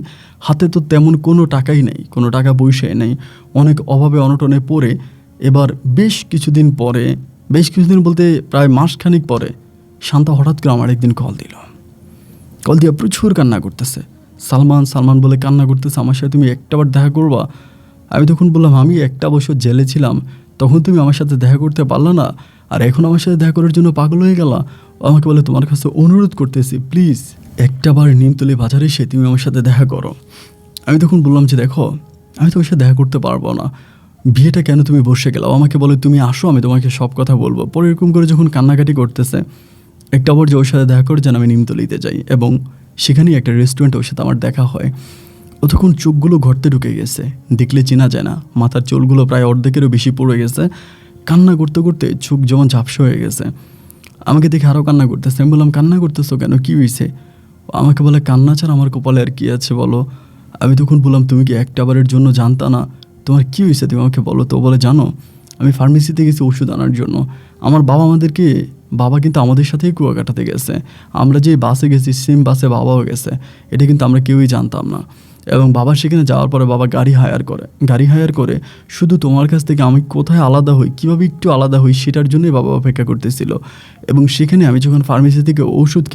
হাতে তো তেমন কোনো টাকাই নেই, কোনো টাকা পয়সাই নেই, অনেক অভাবে অনটনে পড়ে এবার বেশ কিছুদিন বলতে প্রায় মাসখানিক পরে শান্তা হঠাৎ করে আমার একদিন কল দিয়ে প্রচুর কান্না করতেছে। সালমান বলে কান্না করতেছে, আমার সাথে তুমি একটাবার দেখা করবা? আমি তখন বললাম আমি 1 বছর জেলে ছিলাম, তখন তুমি আমার সাথে দেখা করতে পারলা না, আর এখন আমার সাথে দেখা করার জন্য পাগল হয়ে গেলা। ও আমাকে বলে তোমার কাছে অনুরোধ করতেছি প্লিজ একটাবার নিমতলি বাজারে এসে তুমি আমার সাথে দেখা করো। আমি তখন বললাম যে দেখো আমি তোমার সাথে দেখা করতে পারবো না, বিয়েটা কেন তুমি বসে গেলাও। আমাকে বলে তুমি আসো আমি তোমাকে সব কথা বলবো। পরে এরকম করে যখন কান্নাকাটি করতেছে একটা আবার যে ওর সাথে দেখা করে যেন আমি নিমতলিতে যাই এবং সেখানেই একটা রেস্টুরেন্টে ওর সাথে আমার দেখা হয়। ও তখন চোখগুলো ঘরতে ঢুকে গেছে, দেখলে চেনা যায় না, মাথার চুলগুলো প্রায় অর্ধেকেরও বেশি পড়ে গেছে, কান্না করতে করতে চোখ যেমন ঝাপসা হয়ে গেছে। আমাকে দেখে আরও কান্না করতেছে। আমি বললাম কান্না করতেছো কেন, কী হয়েছে? আমাকে বলে কান্না ছাড়া আমার কপালে আর কী আছে বলো। আমি তখন বললাম তুমি কি একটাবারের জন্য জানতা না, তোমার কী হয়েছে তুমি আমাকে বলো। তো বলে জানো আমি ফার্মেসিতে গেছি ওষুধ আনার জন্য, আমার বাবা কিন্তু আমাদের সাথেই কুয়াকাটাতে গেছে, আমরা যে বাসে গেছি সেম বাসে বাবাও গেছে, এটা কিন্তু আমরা কেউই জানতাম না। এবং বাবা সেখানে যাওয়ার পরে বাবা গাড়ি হায়ার করে শুধু তোমার কাছ থেকে আমি কোথায় আলাদা হই, কীভাবে একটু আলাদা হই সেটার জন্যই বাবা অপেক্ষা করতেছিল। এবং সেখানে আমি যখন ফার্মেসি থেকে ওষুধ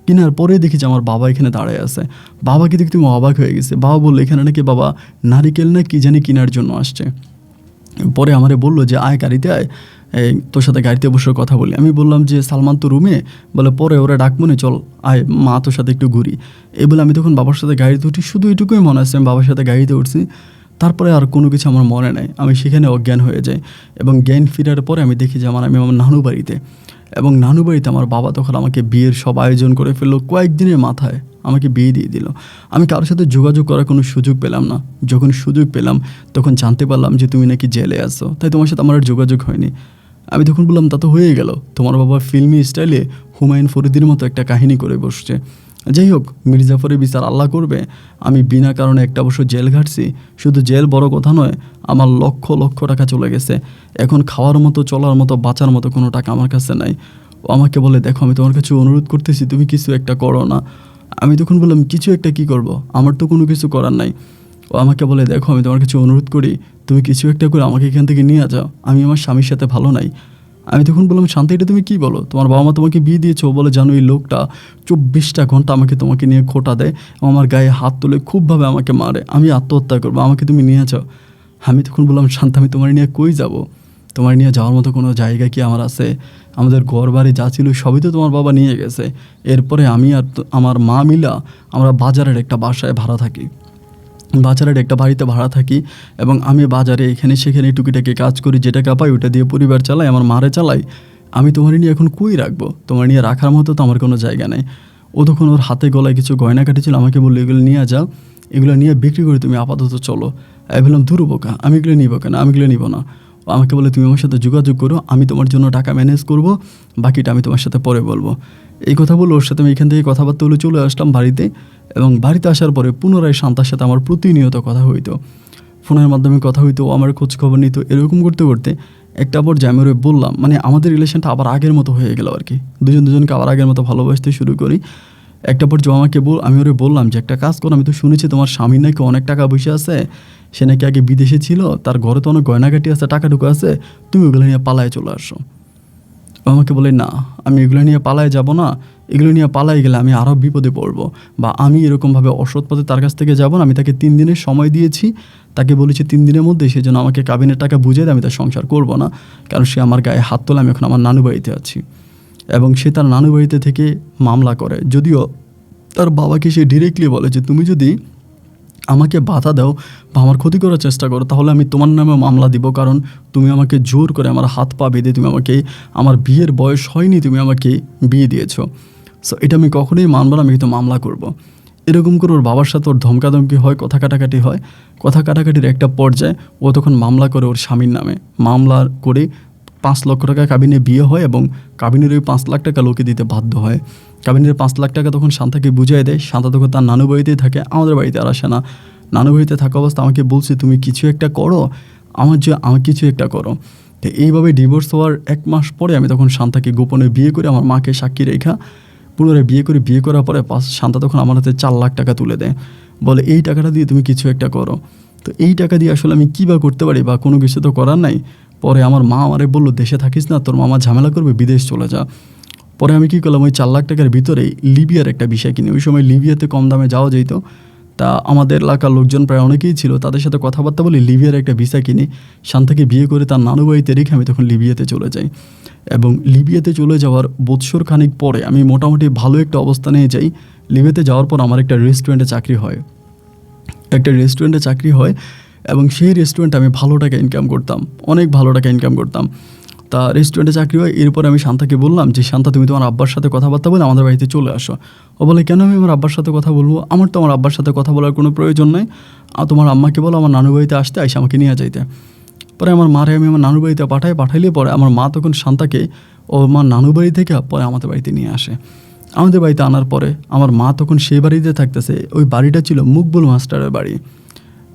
কেনার পরে দেখি যে আমার বাবা এখানে দাঁড়ায় আছে। বাবাকে দেখতে আমি অবাক হয়ে গেছে। বাবা বললো এখানে নাকি বাবা নারিকেল না কী জানি কেনার জন্য আসছে। পরে আমারে বললো যে আয় গাড়িতে আয়, তোর সাথে গাড়িতে বসে কথা বলি। আমি বললাম যে সালমান তো রুমে, বলে পরে ওরা ডাকবো না, চল আয় মা তোর সাথে একটু ঘুরি। এই বলে আমি তখন বাবার সাথে গাড়িতে উঠি, শুধু এটুকুই মনে আছে আমি বাবার সাথে গাড়িতে উঠছি, তারপরে আর কোনো কিছু আমার মনে নেই। আমি সেখানে অজ্ঞান হয়ে যাই এবং জ্ঞান ফেরার পরে আমি দেখি যে আমি আমার নানু বাড়িতে, এবং নানু বাড়িতে আমার বাবা তখন আমাকে বিয়ের সব আয়োজন করে ফেললো, কয়েকদিনের মাথায় আমাকে বিয়ে দিয়ে দিল। আমি কারোর সাথে যোগাযোগ করার কোনো সুযোগ পেলাম না। যখন সুযোগ পেলাম তখন জানতে পারলাম যে তুমি নাকি জেলে আসো, তাই তোমার সাথে আমার আর যোগাযোগ হয়নি। আমি তখন বললাম তা তো হয়ে গেল, তোমার বাবা ফিল্মি স্টাইলে হুমায়ুন ফরিদির মতো একটা কাহিনী করে বসছে। যাই হোক মির্জাফরের বিচার আল্লাহ করবে। আমি বিনা কারণে একটা বছর জেল ঘাটছি, শুধু জেল বড় কথা নয়, আমার লক্ষ লক্ষ টাকা চলে গেছে। এখন খাওয়ার মতো চলার মতো বাঁচার মতো কোনো টাকা আমার কাছে নাই। ও আমাকে বলে দেখো আমি তোমার কাছে অনুরোধ করতেছি তুমি কিছু একটা করো না। আমি তখন বললাম কিছু একটা কি করব, আমার তো কোনো কিছু করার নাই। ও আমাকে বলে দেখো আমি তোমার কাছে অনুরোধ করি তুমি কিছু একটা করে আমাকে এখান থেকে নিয়ে যাও, আমি আমার স্বামীর সাথে ভালো নাই। আমি তখন বললাম শান্তি এটা তুমি কী বলো, তোমার বাবা মা তোমাকে বিয়ে দিয়েছে। ও বলে জানো এই লোকটা 24টা ঘন্টা তোমাকে নিয়ে খোটা দেয়, আমার গায়ে হাত তুলে খুবভাবে আমাকে মারে, আমি আত্মহত্যা করবো, আমাকে তুমি নিয়ে যাও। আমি তখন বললাম শান্ত আমি তোমার নিয়ে কই যাব, তোমার নিয়ে যাওয়ার মতো কোনো জায়গা কি আমার আছে? আমাদের ঘর বাড়ি যা ছিল সবই তো তোমার বাবা নিয়ে গেছে। এরপরে আমি আর আমার মা মিলা আমরা বাজারের একটা বাসায় ভাড়া থাকি, বাজারের একটা বাড়িতে ভাড়া থাকি, এবং আমি বাজারে এখানে সেখানে টুকিটাকি কাজ করি, যেটা পাই ওটা দিয়ে পরিবার চালাই, আমার মারে চালাই। আমি তোমার নিয়ে এখন কই রাখবো, তোমার নিয়ে রাখার মতো তো আমার কোনো জায়গা নেই। ও তখন ওর হাতে গলায় কিছু গয়না কাটেছিল, আমাকে বললো এগুলো নিয়ে যাও, এগুলো নিয়ে বিক্রি করে তুমি আপাতত চলো। আমি বললাম দূর বোকা, আমি এগুলো নিব কেন, আমি এগুলো নিব না। ও আমাকে বলে তুমি আমার সাথে যোগাযোগ করো, আমি তোমার জন্য টাকা ম্যানেজ করব, বাকিটা আমি তোমার সাথে পরে বলবো। এই কথা বলে ওর সাথে আমি এখান থেকে কথাবার্তা বলে চলে আসলাম বাড়িতে। এবং বাড়িতে আসার পরে পুনরায় শান্তার সাথে আমার প্রতিনিয়ত কথা হইতো, ফোনের মাধ্যমে কথা হইতো, আমার খোঁজ খবর নিত। এরকম করতে করতে একটা পর্যায়ে আমি ওরে বললাম, মানে আমাদের রিলেশনটা আবার আগের মতো হয়ে গেল আর কি, দুজনকে আবার আগের মতো ভালোবাসতে শুরু করি। একটা পর্যায়ে আমি ওরে বললাম যে একটা কাজ করো, আমি তো শুনেছি তোমার স্বামী নাকি অনেক টাকা পয়সা আছে, সে নাকি আগে বিদেশে ছিল, তার ঘরে তো অনেক গয়নাগাটি আছে, টাকা ঢুকে আছে, তুমি ওগুলো নিয়ে পালায় চলে আসো। ও আমাকে বলে না আমি এগুলো নিয়ে পালায় যাব না, এগুলো নিয়ে পালাই গেলে আমি আরও বিপদে পড়বো, বা আমি এরকমভাবে অসৎ পথে তার কাছ থেকে যাব না। আমি তাকে 3 দিনের সময় দিয়েছি, তাকে বলেছি 3 দিনের মধ্যে সে যেন আমাকে কাবিনের টাকা বুঝিয়ে দেয়, আমি তার সংসার করব না, কারণ সে আমার গায়ে হাত তোলে, আমি এখন আমার নানু বাড়িতে আছি। এবং সে তার নানু বাড়িতে থেকে মামলা করে, যদিও তার বাবাকে সে ডিরেক্টলি বলে যে তুমি যদি আমাকে বাধা দাও বা আমার ক্ষতি করার চেষ্টা করো তাহলে আমি তোমার নামে মামলা দিব, কারণ তুমি আমাকে জোর করে আমার হাত পা বেঁধে তুমি আমাকে, আমার বিয়ের বয়স হয়নি, তুমি আমাকে বিয়ে দিয়েছো, সো এটা আমি কখনোই মানব না, আমি কিন্তু মামলা করব। এরকম করে ওর বাবার সাথে ওর ধমকাধমকি হয়, কথা কাটাকাটি হয়। কথা কাটাকাটির একটা পর্যায়ে ও তখন মামলা করে ওর স্বামীর নামে, মামলা করে 5 লক্ষ টাকা কাবিনে বিয়ে হয়, এবং কাবিনের ওই 5 লাখ টাকা লোকে দিতে বাধ্য হয়। কাবিনের 5 লাখ টাকা তখন শান্তাকে বুঝিয়ে দেয়। শান্তা তখন তার নানু বাড়িতেই থাকে, আমাদের বাড়িতে আর আসে না। নানু বাড়িতে থাকা অবস্থা আমাকে বলছে তুমি কিছু একটা করো, আমার কিছু একটা করো। তো এইভাবে ডিভোর্স হওয়ার 1 মাস পরে আমি তখন শান্তাকে গোপনে বিয়ে করে আমার মাকে সাক্ষী রেখা পুনরায় বিয়ে করার পরে শান্তা তখন আমার হাতে 4 লাখ টাকা তুলে দেয়, বলে এই টাকাটা দিয়ে তুমি কিছু একটা করো। তো এই টাকা দিয়ে আসলে আমি কী বা করতে পারি, বা কোনো কিছু তো করার নাই। পরে আমার মা আমারে বললো দেশে থাকিস না, তোর মামা ঝামেলা করবে, বিদেশ চলে যা। পরে আমি কী করলাম, ওই 4 লাখ টাকার ভিতরেই লিবিয়ার একটা বিষয় কিনি। ওই সময় লিবিয়াতে কম দামে যাওয়া যেত, তা আমাদের এলাকার লোকজন প্রায় অনেকেই ছিল, তাদের সাথে কথাবার্তা বলে লিবিয়ার একটা ভিসা কিনে শান্তাকে বিয়ে করে তার নানু বাড়িতে রেখে আমি তখন লিবিয়াতে চলে যাই। এবং লিবিয়াতে চলে যাওয়ার বৎসর খানিক পরে আমি মোটামুটি ভালো একটা অবস্থানে যাই। লিবিয়াতে যাওয়ার পর আমার একটা রেস্টুরেন্টে চাকরি হয়, এবং সেই রেস্টুরেন্টে আমি ভালো টাকা ইনকাম করতাম, অনেক ভালো টাকা ইনকাম করতাম। তা রেস্টুরেন্টে চাকরি হয়। এরপর আমি শান্তাকে বললাম যে, শান্তা, তুমি তোমার আব্বার সাথে কথাবার্তা বলে আমাদের বাড়িতে চলে আসো। ও বলে, কেন আমি আমার আব্বার সাথে কথা বলবো? আমার তো আমার আব্বার সাথে কথা বলার কোনো প্রয়োজন নেই। তোমার আম্মাকে বলো আমার নানু বাড়িতে আসতে, আইসে আমাকে নিয়ে যাইতে। পরে আমার মারে আমি আমার নানু বাড়িতে পাঠাইলে পরে আমার মা তখন শান্তাকে আমার নানু বাড়ি থেকে পরে আমাদের বাড়িতে নিয়ে আসে। আমাদের বাড়িতে আনার পরে আমার মা তখন সেই বাড়িতে থাকতেছে। ওই বাড়িটা ছিল মুকবুল মাস্টারের বাড়ি।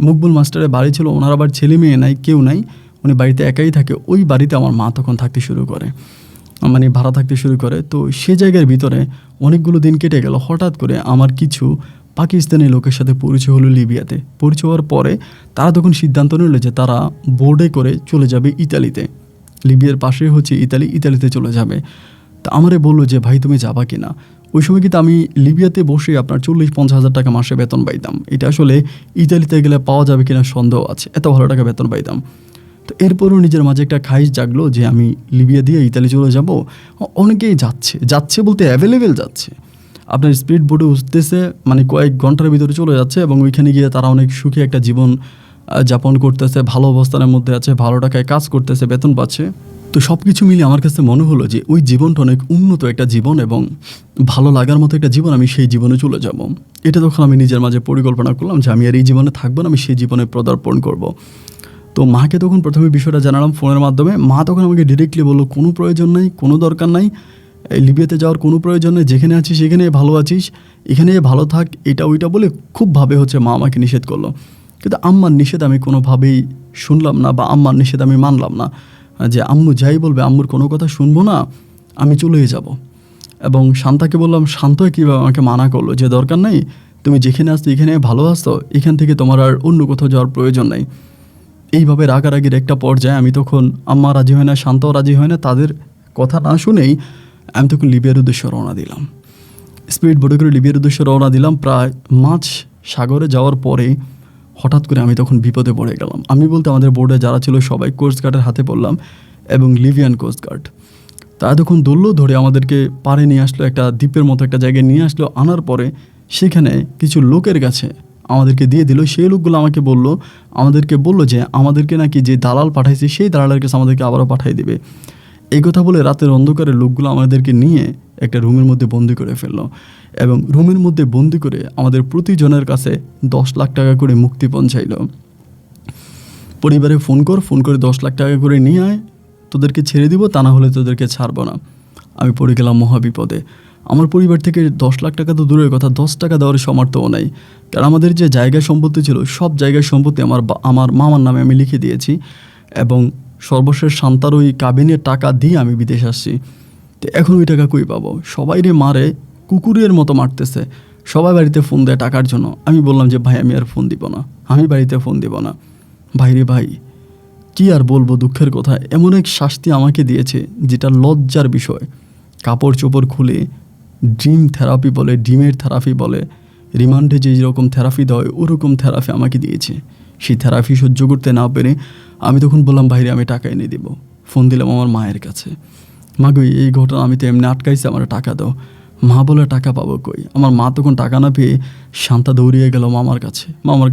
মুকবুল মাস্টারের বাড়ি ছিল, ওনার আবার ছেলে মেয়ে নাই, কেউ নাই, উনি বাড়িতে একাই থাকে। ওই বাড়িতে আমার মা তখন থাকতে শুরু করে, মানে ভাড়া থাকতে শুরু করে। তো সে জায়গার ভিতরে অনেকগুলো দিন কেটে গেল। হঠাৎ করে আমার কিছু পাকিস্তানি লোকের সাথে পরিচয় হলো লিবিয়াতে। পরিচয় হওয়ার পরে তারা তখন সিদ্ধান্ত নিল যে তারা বোর্ডে করে চলে যাবে ইতালিতে। লিবিয়ার পাশে হচ্ছে ইতালিতে চলে যাবে। তা আমারে বললো যে, ভাই তুমি যাবা কি না? ওই সময় কিন্তু আমি লিবিয়াতে বসে আপনার 40-50 হাজার টাকা মাসে বেতন পাইতাম। এটা আসলে ইতালিতে গেলে পাওয়া যাবে কিনা সন্দেহ আছে, এত ভালো টাকা বেতন পাইতাম। তো এরপরও নিজের মাঝে একটা খাইশ জাগলো যে আমি লিবিয়া দিয়ে ইতালি চলে যাব। অনেকেই যাচ্ছে বলতে অ্যাভেলেবেল যাচ্ছে। আপনার স্পিড বোটে উঠতেছে, মানে কয়েক ঘন্টার ভিতরে চলে যাচ্ছে, এবং ওইখানে গিয়ে তারা অনেক সুখী একটা জীবন যাপন করতেছে, ভালো অবস্থানের মধ্যে আছে, ভালো টাকায় কাজ করতেছে, বেতন পাচ্ছে। তো সব কিছু মিলিয়ে আমার কাছে মনে হলো যে ওই জীবনটা অনেক উন্নত একটা জীবন এবং ভালো লাগার মতো একটা জীবন, আমি সেই জীবনে চলে যাব। এটা তখন আমি নিজের মাঝে পরিকল্পনা করলাম যে আমি আর এই জীবনে থাকবো না, আমি সেই জীবনে পদার্পণ করব। তো মাকে তখন প্রথমে বিষয়টা জানালাম ফোনের মাধ্যমে। মা তখন আমাকে ডিরেক্টলি বললো, কোনো প্রয়োজন নাই, কোনো দরকার নাই, এই লিবিয়াতে যাওয়ার কোনো প্রয়োজন নেই, যেখানে আছিস সেখানে ভালো আছিস, এখানে ভালো থাক, এটা ওইটা বলে খুবভাবে মা আমাকে নিষেধ করলো। কিন্তু আম্মার নিষেধ আমি কোনোভাবেই শুনলাম না, বা আম্মার নিষেধ আমি মানলাম না, যে আম্মু যাই বলবে আম্মুর কোনো কথা শুনবো না, আমি চলেই যাব। এবং শান্তাকে বললাম, শান্ত কীভাবে আমাকে মানা করলো যে দরকার নেই, তুমি যেখানে আসছো এখানে ভালো আসতো, এখান থেকে তোমার আর অন্য কোথাও যাওয়ার প্রয়োজন নেই। এইভাবে রাগারাগির একটা পর্যায়ে আমি তখন, আম্মা রাজি হয় না, শান্তও রাজি হয় না, তাদের কথা না শুনেই আমি তখন লিবিয়ার উদ্দেশ্যে রওনা দিলাম। স্পিড বোটে করে লিবিয়ার উদ্দেশ্যে রওনা দিলাম। প্রায় মাঝ সাগরে যাওয়ার পরে হঠাৎ করে আমি তখন বিপদে পড়ে গেলাম। আমি বলতে আমাদের বোর্ডে যারা ছিল সবাই কোস্টগার্ডের হাতে পড়লাম, এবং লিবিয়ান কোস্টগার্ড তারা তখন ধরে আমাদেরকে পাড়ে নিয়ে আসলো, একটা দ্বীপের মতো একটা জায়গায় নিয়ে আসলো। আনার পরে সেখানে কিছু লোকের কাছে আমাদেরকে দিয়ে দিল। সেই লোকগুলো আমাদেরকে বললো যে আমাদেরকে নাকি যে দালাল পাঠাইছে সেই দালালের কাছে আমাদেরকে আবারও পাঠিয়ে দেবে। এই কথা বলে রাতের অন্ধকারে লোকগুলো আমাদেরকে নিয়ে একটা রুমের মধ্যে বন্দি করে ফেললো, এবং রুমের মধ্যে বন্দি করে আমাদের প্রতিজনের কাছে 10 লাখ টাকা করে মুক্তিপণ চাইল। পরিবারে ফোন করে 10 লাখ টাকা করে নিয়ে আয়, তোদেরকে ছেড়ে দিব, তা না হলে তোদেরকে ছাড়বো না। আমি পড়ে গেলাম মহাবিপদে। আমার পরিবার থেকে 10 লাখ টাকা তো দূরের কথা, 10 টাকা দেওয়ার সামর্থ্যও নাই। কারণ আমাদের যে জায়গা সম্পত্তি ছিল সব জায়গার সম্পত্তি আমার মামার নামে আমি লিখে দিয়েছি, এবং সর্বশেষ শান্তার ওই কাবিনের টাকা দিয়ে আমি বিদেশ আসছি। তো এখন ওই টাকা কই পাবো? সবাই রে মারে, কুকুরের মতো মারতেছে, সবাই বাড়িতে ফোন দেয় টাকার জন্য। আমি বললাম যে ভাই আমি আর ফোন দিব না, আমি বাড়িতে ফোন দিব না। ভাই কি আর বলবো, দুঃখের কথা, এমন এক শাস্তি আমাকে দিয়েছে যেটা লজ্জার বিষয়। কাপড় চোপড় খুলে ডিমের থেরাপি বলে, রিমান্ডে যে যেরকম থেরাপি দেয় ওরকম থেরাপি আমাকে দিয়েছে। সেই থেরাপি সহ্য করতে না পেরে আমি তখন বললাম, ভাইরে আমি টাকা এনে দেবো। ফোন দিলাম আমার মায়ের কাছে, মা গই এই ঘটনা আমি তো এমনি আটকাইছি, আমার টাকা দাও। মা বলে, টাকা পাবো কই? আমার মা তখন টাকা না পেয়ে শান্তা দৌড়িয়ে গেল মামার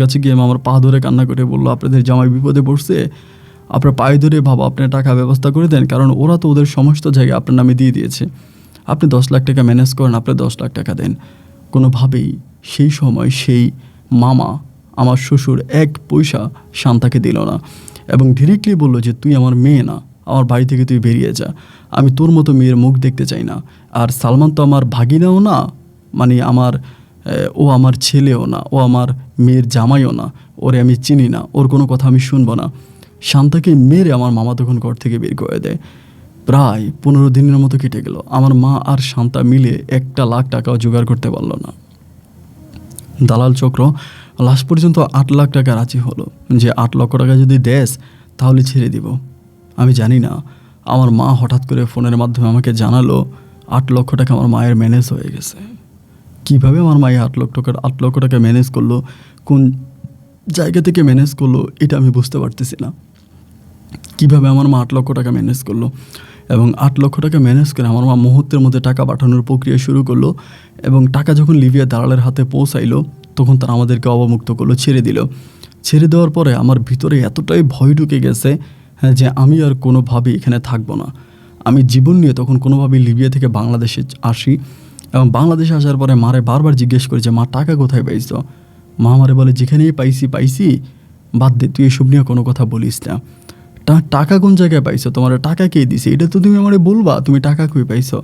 কাছে গিয়ে মামার পা ধরে কান্না করে বললো, আপনাদের জামাই বিপদে পড়ছে, আপনার পায়ে ধরে বাবা আপনার টাকা ব্যবস্থা করে দেন, কারণ ওরা তো ওদের সমস্ত জায়গায় আপনার নামে দিয়ে দিয়েছে, আপনি 10 লাখ টাকা ম্যানেজ করেন, আপনি 10 লাখ টাকা দেন। কোনোভাবেই সেই সময় সেই মামা, আমার শ্বশুর, 1 পয়সা শান্তাকে দিল না, এবং ডিরেক্টলি বললো যে তুই আমার মেয়ে না, আমার বাড়ি থেকে তুই বেরিয়ে যা, আমি তোর মতো মেয়ের মুখ দেখতে চাই না। আর সালমান তো আমার ভাগিনাও না, মানে ও আমার ছেলেও না, ও আমার মেয়ের জামাইও না, ওরে আমি চিনি না, ওর কোনো কথা আমি শুনবো না। শান্তাকে মেরে আমার মামা তখন ঘর থেকে বের করে দেয়। প্রায় 15 দিনের মতো কেটে গেল, আমার মা আর শান্তা মিলে 1 লাখ টাকাও জোগাড় করতে পারলো না। দালাল চক্র লাস্ট পর্যন্ত 8 লাখ টাকা রাজি হলো যে 8 লক্ষ টাকা যদি দেস তাহলে ছেড়ে দিব। আমি জানি না, আমার মা হঠাৎ করে ফোনের মাধ্যমে আমাকে জানালো 8 লক্ষ টাকা আমার মায়ের ম্যানেজ হয়ে গেছে। কীভাবে আমার মা এই 8 লক্ষ টাকা ম্যানেজ করলো, কোন জায়গা থেকে ম্যানেজ করলো, এটা আমি বুঝতে পারতেছি না। কীভাবে আমার মা 8 লক্ষ টাকা ম্যানেজ করলো, এবং 8 লক্ষ টাকা ম্যানেজ করে আমার মা মুহূর্তের মধ্যে টাকা পাঠানোর প্রক্রিয়া শুরু করলো। এবং টাকা যখন লিবিয়া দালালের হাতে পৌঁছাইলো, তখন তারা আমাদেরকে অবমুক্ত করলো, ছেড়ে দিল। ছেড়ে দেওয়ার পরে আমার ভিতরে এতটাই ভয় ঢুকে গেছে, হ্যাঁ, যে আমি আর কোনোভাবেই এখানে থাকবো না। আমি জীবন নিয়ে তখন কোনোভাবেই লিবিয়া থেকে বাংলাদেশে আসি, এবং বাংলাদেশে আসার পরে মারে বারবার জিজ্ঞেস করি যে মা টাকা কোথায় পাইছো। মা আমারে বলে যেখানেই পাইছি, বাদ দে, তুই এসব নিয়ে কোনো কথা বলিস না। টাকা কোন জায়গায় পাইছো, তোমার টাকা কে দিছে, এটা তো তুমি আমারে বলবা, তুমি টাকা কই পাইছো।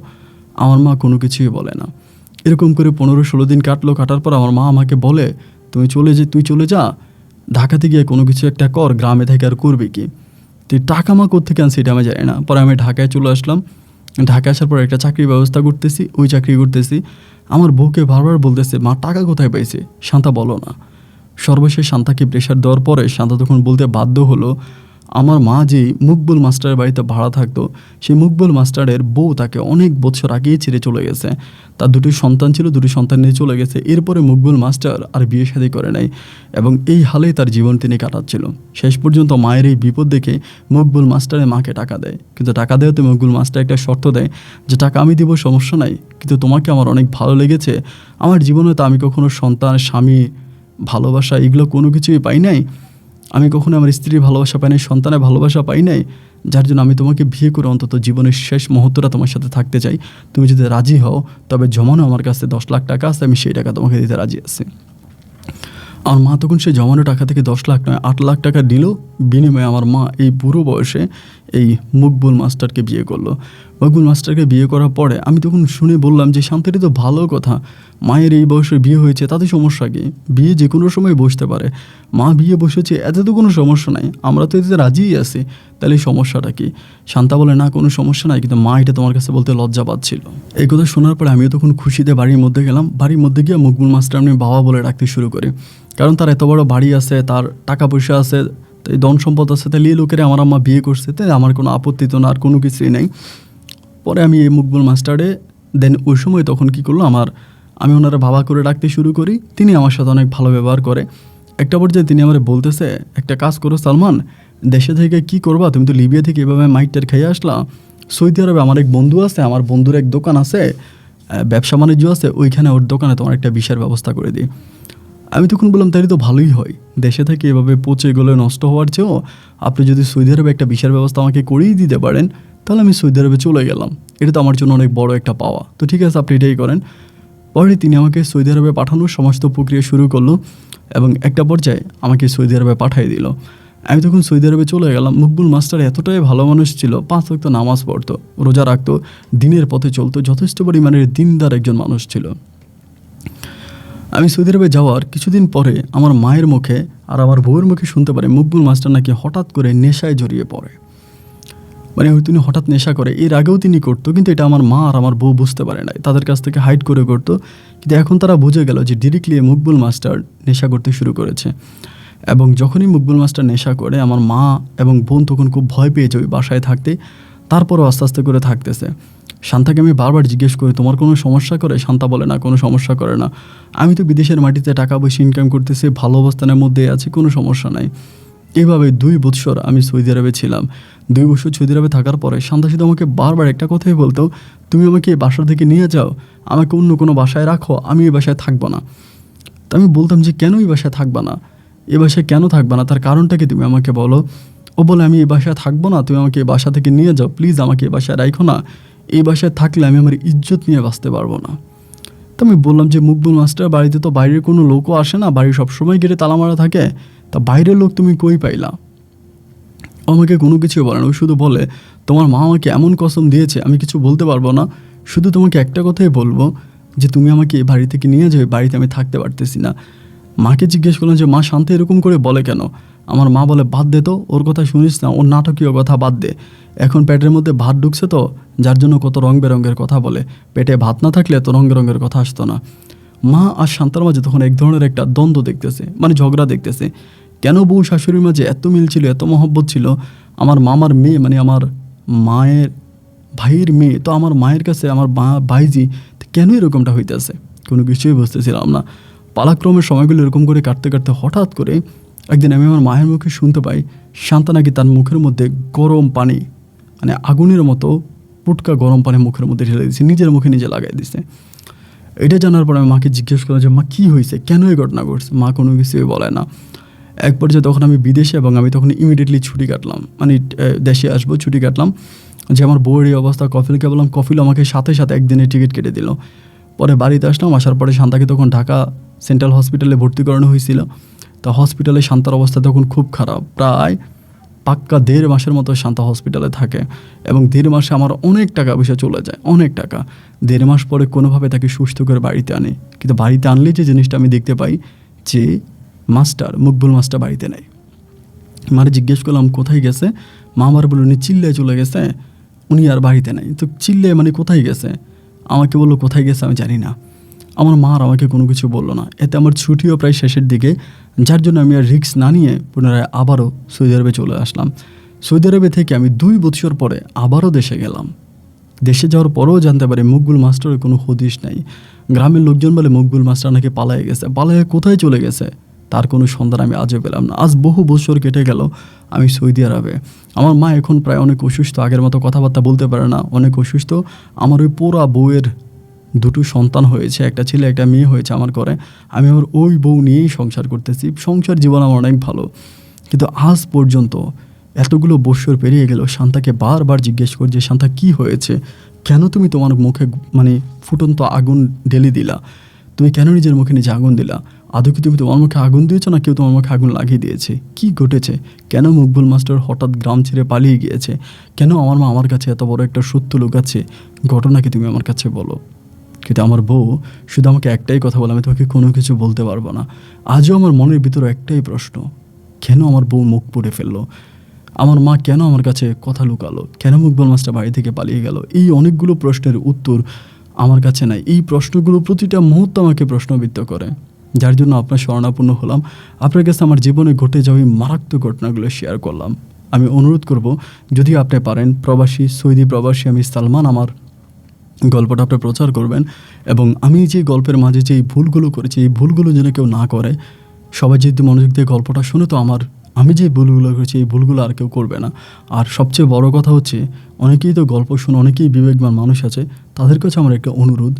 আমার মা কোনো কিছুই বলে না। এরকম করে 15-16 দিন কাটলো। কাটার পর আমার মা আমাকে বলে, তুই চলে যা, ঢাকাতে গিয়ে কোনো কিছু একটা কর, গ্রামে থেকে আর করবে কি। তুই টাকা মা কোত্থেকে আনছি এটা আমি জানি না। পরে আমি ঢাকায় চলে আসলাম। ঢাকায় আসার পর একটা চাকরির ব্যবস্থা করতেছি, ওই চাকরি করতেছি। আমার বউকে বারবার বলতেছে, মা টাকা কোথায় পাইছে, শান্তা বলো না। সর্বশেষ শান্তাকে প্রেশার দেওয়ার পরে শান্তা তখন বলতে বাধ্য হলো, আমার মা যে মুকবুল মাস্টারের বাড়িতে ভাড়া থাকতো, সেই মুকবুল মাস্টারের বউ তাকে অনেক বছর আগেই ছেড়ে চলে গেছে। তার 2টি সন্তান ছিল, 2টি সন্তান নিয়ে চলে গেছে। এরপরে মুকবুল মাস্টার আর বিয়ে শাদী করে নাই, এবং এই হালেই তার জীবন তিনি কাটাচ্ছিল। শেষ পর্যন্ত মায়ের এই বিপদ দেখে মকবুল মাস্টারের মাকে টাকা দেয়, কিন্তু টাকা দেওয়াতে মকবুল মাস্টার একটা শর্ত দেয় যে টাকা আমি দিব, সমস্যা নাই, কিন্তু তোমাকে আমার অনেক ভালো লেগেছে। আমার জীবনে তো আমি কখনো সন্তান, স্বামী, ভালোবাসা এগুলো কোনো কিছুই পাই নাই। আমি কখনো আমার স্ত্রীর ভালোবাসা পাই নাই, সন্তানের ভালোবাসা পাই নাই, যার জন্য আমি তোমাকে বিয়ে করে অন্তত জীবনের শেষ মুহূর্তটা তোমার সাথে থাকতে চাই। তুমি যদি রাজি হও, তবে জমানো আমার কাছে 10 লাখ টাকা আছে, আমি সেই টাকা তোমাকে দিতে রাজি আছি। আমার মা তখন সেই জমানো টাকা থেকে 10 লাখ নয় 8 লাখ টাকা দিল। বিনিময়ে আমার মা এই বুড়ো বয়সে এই মকবুল মাস্টারকে বিয়ে করলো। মকবুল মাস্টারকে বিয়ে করার পরে আমি তখন শুনে বললাম যে শান্তিটা তো ভালো কথা, মায়ের এই বয়সে বিয়ে হয়েছে, তাতে সমস্যা কি, বিয়ে যে কোনো সময় বসতে পারে, মা বিয়ে বসেছে, এতে তো কোনো সমস্যা নাই, আমরা তো এতে রাজিই আছি, তাহলে সমস্যাটা কি। শান্তা বলে, না কোনো সমস্যা নাই, কিন্তু মা এটা তোমার কাছে বলতে লজ্জা পাচ্ছিল। এই কথা শোনার পরে আমিও তখন খুশিতে বাড়ির মধ্যে গেলাম। বাড়ির মধ্যে গিয়ে মকবুল মাস্টার আমি বাবা বলে ডাকতে শুরু করি, কারণ তার এত বড় বাড়ি আছে, তার টাকা পয়সা আছে, তাই ধন সম্পদ আছে, তাহলে এই লোকেরা আমার আম্মা বিয়ে করছে, তাই আমার কোনো আপত্তি তো না, আর কোনো কিছুই নেই। পরে আমি এই মকবুল মাস্টারে দেন ওই সময় তখন কী করলো, আমি ওনারা বাবা করে ডাকতে শুরু করি। তিনি আমার সাথে অনেক ভালো ব্যবহার করে। একটা পর্যায়ে তিনি আমার বলতেছে, একটা কাজ করো সালমান, দেশে থেকে কি করবা, তুমি তো লিবিয়া থেকে এভাবে মাইকটার খেয়ে আসলা, সৌদি আরবে আমার এক বন্ধু আছে, আমার বন্ধুর এক দোকান আছে, ব্যবসা বাণিজ্য আছে, ওইখানে ওর দোকানে তোমার একটা ভিসার ব্যবস্থা করে দিই। আমি তখন বললাম, তাহলে তো ভালোই হয়, দেশে থেকে এভাবে পচে গলে নষ্ট হওয়ার চেয়েও আপনি যদি সৌদি আরবে একটা ভিসার ব্যবস্থা আমাকে করেই দিতে পারেন, তাহলে আমি সৌদি আরবে চলে গেলাম, এটা তো আমার জন্য অনেক বড় একটা পাওয়া। তো ঠিক আছে, আপনি এটাই করেন। পরে তিনি আমাকে সৌদি আরবে পাঠানোর সমস্ত প্রক্রিয়া শুরু করলো, এবং একটা পর্যায়ে আমাকে সৌদি আরবে পাঠিয়ে দিল। আমি তখন সৌদি আরবে চলে গেলাম। মকবুল মাস্টার এতটাই ভালো মানুষ ছিল, 5 ওয়াক্ত নামাজ পড়তো, রোজা রাখতো, দিনের পথে চলতো, যথেষ্ট পরিমাণের দিনদার একজন মানুষ ছিল। আমি সৌদি আরবে যাওয়ার কিছুদিন পরে আমার মায়ের মুখে আর আমার বউয়ের মুখে শুনতে পারি মকবুল মাস্টার নাকি হঠাৎ করে নেশায় জড়িয়ে পড়ে। মানে তিনি হঠাৎ নেশা করে, এর আগেও তিনি করতো, কিন্তু এটা আমার মা আর আমার বউ বুঝতে পারে নাই, তাদের কাছ থেকে হাইড করে করতো। কিন্তু এখন তারা বুঝে গেল যে ডিরেক্টলি মকবুল মাস্টার নেশা করতে শুরু করেছে। এবং যখনই মকবুল মাস্টার নেশা করে, আমার মা এবং বোন তখন খুব ভয় পেয়েছে ওই বাসায় থাকতে। তারপরও আস্তে আস্তে করে থাকতেছে। শান্তাকে আমি বারবার জিজ্ঞেস করি, তোমার কোনো সমস্যা করে? শান্তা বলে, না কোনো সমস্যা করে না, আমি তো বিদেশের মাটিতে টাকা পয়সা ইনকাম করতেছি, ভালো অবস্থানের মধ্যে আছি, কোনো সমস্যা নাই। এইভাবে 2 বছর আমি সৌদি আরবে ছিলাম। 2 বছর সৌদি আরবে থাকার পরে শান্তা শুধু আমাকে বারবার একটা কথাই বলতো, তুমি আমাকে এই বাসা থেকে নিয়ে যাও, আমাকে অন্য কোনো বাসায় রাখো, আমি এই বাসায় থাকবো না। তো আমি বলতাম যে কেন এই বাসায় থাকবা না, এই বাসায় কেন থাকবা না, তার কারণটা কি তুমি আমাকে বলো। ও বলে, আমি এই বাসায় থাকবো না, তুমি আমাকে এই বাসা থেকে নিয়ে যাও, প্লিজ আমাকে এই বাসায় রাখো না, এই বাসায় থাকলে আমি আমার ইজ্জত নিয়ে বাঁচতে পারবো না। তো আমি বললাম যে মকবুল মাস্টার বাড়িতে তো বাইরের কোনো লোকও আসে না, বাড়ি সবসময় গেটে তালা মারা থাকে, তা বাইরের লোক তুমি কই পাইলা? আমাকে কোনো কিছু বলে না, ও শুধু বলে, তোমার মা আমাকে এমন কসম দিয়েছে আমি কিছু বলতে পারবো না, শুধু তোমাকে একটা কথাই বলবো যে তুমি আমাকে এই বাড়ি থেকে নিয়ে যাও, বাড়িতে আমি থাকতে পারতেছি না। মাকে জিজ্ঞেস করলাম যে মা শান্তি এরকম করে বলে কেন? আমার মা বলে, বাদ দে তো, ওর কথা শুনিস না, ওর নাটকীয় কথা বাদ দে, এখন পেটের মধ্যে ভাত ঢুকছে তো, যার জন্য কত রং বেরঙের কথা বলে, পেটে ভাত না থাকলে এত রং বেরঙের কথা আসতো না। মা আর শান্তার মাঝে তখন এক ধরনের একটা দ্বন্দ্ব দেখতেছে, মানে ঝগড়া দেখতেছে। কেন বউ শাশুড়ির মাঝে এত মিল ছিল, এত মহব্বত ছিল, আমার মামার মেয়ে মানে আমার মায়ের ভাইয়ের মেয়ে, তো আমার মায়ের কাছে আমার ভাইজি, কেন এরকমটা হইতেছে? কোনো কিছুই বুঝতেছিলাম না। পালাক্রমের সময়গুলো এরকম করে কাটতে কাটতে হঠাৎ করে একদিন আমি আমার মায়ের মুখে শুনতে পাই শান্তা নাকি তার মুখের মধ্যে গরম পানি, মানে আগুনের মতো পুটকা গরম পানি মুখের মধ্যে ঢেলে দিচ্ছে, নিজের মুখে নিজে লাগাই দিচ্ছে। এটা জানার পর আমি মাকে জিজ্ঞেস করলাম যে মা কী হয়েছে, কেন এই ঘটনা ঘটছে? মা কোনো কিছুই বলে না। এক পর্যায়ে তখন আমি বিদেশে, এবং আমি তখন ইমিডিয়েটলি ছুটি কাটলাম, মানে দেশে আসবো, ছুটি কাটলাম। যে আমার বউয়ের এই অবস্থা, কফিলকে বললাম, কফিল আমাকে সাথে সাথে একদিনের টিকিট কেটে দিল। পরে বাড়িতে আসলাম, আসার পরে শান্তাকে তখন ঢাকা সেন্ট্রাল হসপিটালে ভর্তি করানো হয়েছিল। তা হসপিটালে শান্তার অবস্থা তখন খুব খারাপ, প্রায় পাক্কা 1.5 মাসের মতো শান্তা হসপিটালে থাকে, এবং 1.5 মাসে আমার অনেক টাকা পয়সা চলে যায়, অনেক টাকা। 1.5 মাস পরে কোনোভাবে তাকে সুস্থ করে বাড়িতে আনে, কিন্তু বাড়িতে আনলে যে জিনিসটা আমি দেখতে পাই যে মকবুল মাস্টার বাড়িতে নেই। মারে জিজ্ঞেস করলাম কোথায় গেছে, মা আমার বলল উনি চিল্লায় চলে গেছে, উনি আর বাড়িতে নেই। তো চিল্লে মানে কোথায় গেছে? আমাকে বললো কোথায় গেছে আমি জানি না। আমার মা আর আমাকে কোনো কিছু বললো না। এতে আমার ছুটিও প্রায় শেষের দিকে, যার জন্য আমি আর রিস্ক না নিয়ে পুনরায় আবারও সৌদি আরবে চলে আসলাম। সৌদি আরবে থেকে আমি 2 বছর পরে আবারও দেশে গেলাম। দেশে যাওয়ার পরেও জানতে পারি মকবুল মাস্টারের কোনো হদিশ নাই। গ্রামের লোকজন বলে মকবুল মাস্টার নাকি পালায়ে গেছে। পালায়ে কোথায় চলে গেছে তার কোনো সন্ধান আমি আজও পেলাম না। আজ বহু বছর কেটে গেল আমি সৌদি আরবে। আমার মা এখন প্রায় অনেক অসুস্থ, আগের মতো কথাবার্তা বলতে পারে না, অনেক অসুস্থ। আমার ওই পোড়া বউয়ের 2 সন্তান হয়েছে, একটা ছেলে একটা মেয়ে হয়েছে আমার ঘরে। আমি আমার ওই বউ নিয়েই সংসার করতেছি। সংসার জীবন আমার অনেক ভালো, কিন্তু আজ পর্যন্ত এতগুলো বছর পেরিয়ে গেল শান্তাকে বারবার জিজ্ঞেস করি যে শান্তা কী হয়েছে, কেন তুমি তোমার মুখে মানে ফুটন্ত আগুন ঢেলে দিলা, তুমি কেন নিজের মুখে নিজে আগুন দিলা? আদৌ কি তুমি তোমার মুখে আগুন দিয়েছো না কেউ তোমার মুখে আগুন লাগিয়ে দিয়েছে? কি ঘটেছে? কেন মকবুল মাস্টার হঠাৎ গ্রাম ছেড়ে পালিয়ে গিয়েছে? কেন আমার মা আমার কাছে এত বড় একটা সত্য লুকাচ্ছে? ঘটনা কি তুমি আমার কাছে বলো। কিন্তু আমার বউ শুধু আমাকে একটাই কথা বলে, আমি তোমাকে কোনো কিছু বলতে পারবো না। আজও আমার মনের ভিতরে একটাই প্রশ্ন, কেন আমার বউ মুখ পুড়ে ফেললো? আমার মা কেন আমার কাছে কথা লুকালো? কেন মকবুল মাস্টার বাড়ি থেকে পালিয়ে গেল? এই অনেকগুলো প্রশ্নের উত্তর আমার কাছে নাই। এই প্রশ্নগুলো প্রতিটা মুহূর্তে আমাকে প্রশ্নবিদ্ধ করে, যার জন্য আপনার শরণাপন্ন হলাম। আপনার কাছে আমার জীবনে ঘটে যাওয়া এই মারাত্মক ঘটনাগুলো শেয়ার করলাম। আমি অনুরোধ করব, যদি আপনি পারেন, সৌদি প্রবাসী আমি সালমান, আমার গল্পটা আপনি প্রচার করবেন, এবং আমি যে গল্পের মাঝে যে ভুলগুলো করেছি এই ভুলগুলো যেন কেউ না করে। সবাই যদি মনোযোগ দিয়ে গল্পটা শুনে, তো আমি যে ভুলগুলো করেছি এই ভুলগুলো আর কেউ করবে না। আর সবচেয়ে বড় কথা হচ্ছে, অনেকেই তো গল্প শুনে, অনেকেই বিবেকবান মানুষ আছে, তাদের কাছে আমার একটা অনুরোধ,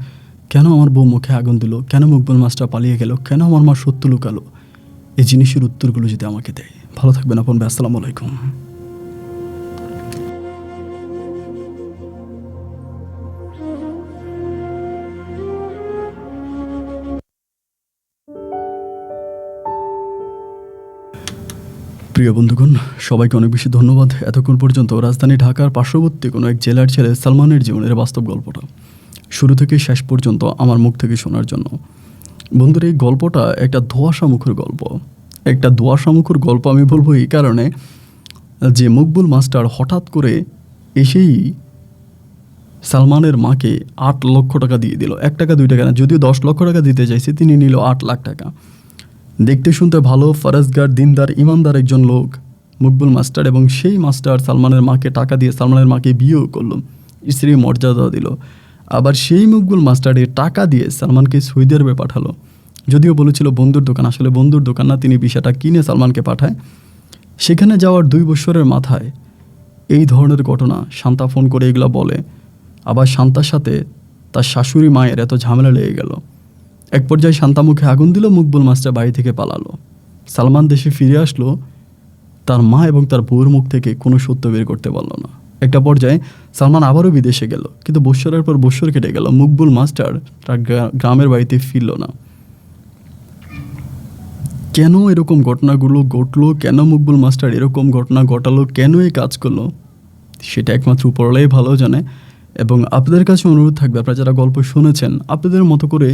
কেন আমার বউ মুখে আগুন দিল, কেন মকবুল মাস্টার পালিয়ে গেল, কেন আমার মা সত্য লুকালো, এই জিনিসের উত্তরগুলো যদি আমাকে দেয়। ভালো থাকবেন আপন ভাই, আসসালামু আলাইকুম। প্রিয় বন্ধুগণ, সবাইকে অনেক বেশি ধন্যবাদ এতক্ষণ পর্যন্ত রাজধানী ঢাকার পার্শ্ববর্তী কোনো এক জেলার ছেলে সালমানের জীবনের বাস্তব গল্পটা শুরু থেকে শেষ পর্যন্ত আমার মুখ থেকে শোনার জন্য। বন্ধুরা, এই গল্পটা একটা ধোঁয়াশামুখর গল্প। একটা ধোঁয়াশামুখর গল্প আমি বলবো এই কারণে যে মকবুল মাস্টার হঠাৎ করে এসেই সালমানের মাকে 8 লক্ষ টাকা দিয়ে দিল। 1 টাকা 2 টাকা না, যদিও 10 লক্ষ টাকা দিতে চাইছে, তিনি নিল 8 লাখ টাকা। দেখতে শুনতে ভালো, ফরেজগার, দিনদার, ইমানদার একজন লোক মকবুল মাস্টার, এবং সেই মাস্টার সালমানের মাকে টাকা দিয়ে সালমানের মাকে বিয়েও করলো, স্ত্রীর মর্যাদা দিল। আবার সেই মকবুল মাস্টারের টাকা দিয়ে সালমানকে সৌদি আরবে পাঠালো। যদিও বলেছিল বন্ধুর দোকান, আসলে বন্ধুর দোকান না, তিনি বিষয়টা কিনে সালমানকে পাঠায়। সেখানে যাওয়ার 2 বছরের মাথায় এই ধরনের ঘটনা শান্তা ফোন করে এগুলো বলে। আবার শান্তার সাথে তার শাশুড়ি মায়ের এত ঝামেলা লেগে গেল। এক পর্যায়ে শান্তা মুখে আগুন দিল, মকবুল মাস্টার বাড়ি থেকে পালালো। সালমান দেশে ফিরে আসলো, তার মা এবং তার বউয়ের মুখ থেকে কোনো সত্য বের করতে পারলো না। একটা পর্যায়ে সালমান আবারও বিদেশে গেল, কিন্তু বৎসরের পর বৎসর কেটে গেল, মকবুল মাস্টার তার গ্রামের বাড়িতে ফিরল না। কেন এরকম ঘটনাগুলো ঘটলো, কেন মকবুল মাস্টার এরকম ঘটনা ঘটালো, কেন এই কাজ করলো, সেটা একমাত্র উপরওয়ালাই ভালো জানে। এবং আপনাদের কাছে অনুরোধ থাকবে, আপনারা যারা গল্প শুনেছেন, আপনাদের মতো করে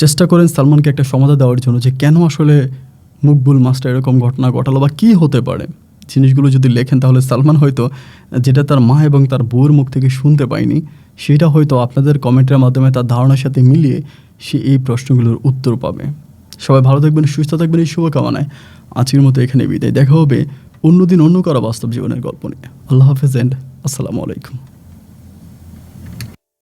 চেষ্টা করেন সালমানকে একটা সমাধান দেওয়ার জন্য, যে কেন আসলে মকবুল মাস্টার এরকম ঘটনা ঘটালো বা কী হতে পারে। জিনিসগুলো যদি লেখেন, তাহলে সালমান হয়তো যেটা তার মা এবং তার বউয়ের মুখ থেকে শুনতে পায়নি, সেটা হয়তো আপনাদের কমেন্টের মাধ্যমে তার ধারণার সাথে মিলিয়ে সে এই প্রশ্নগুলোর উত্তর পাবে। সবাই ভালো থাকবেন, সুস্থ থাকবেন, এই শুভকামনায় আজকের মতো এখানে বিদায়। দেখা হবে অন্যদিন অন্য কারো বাস্তব জীবনের গল্প নিয়ে। আল্লাহ হাফেজ এন্ড আসসালামু আলাইকুম।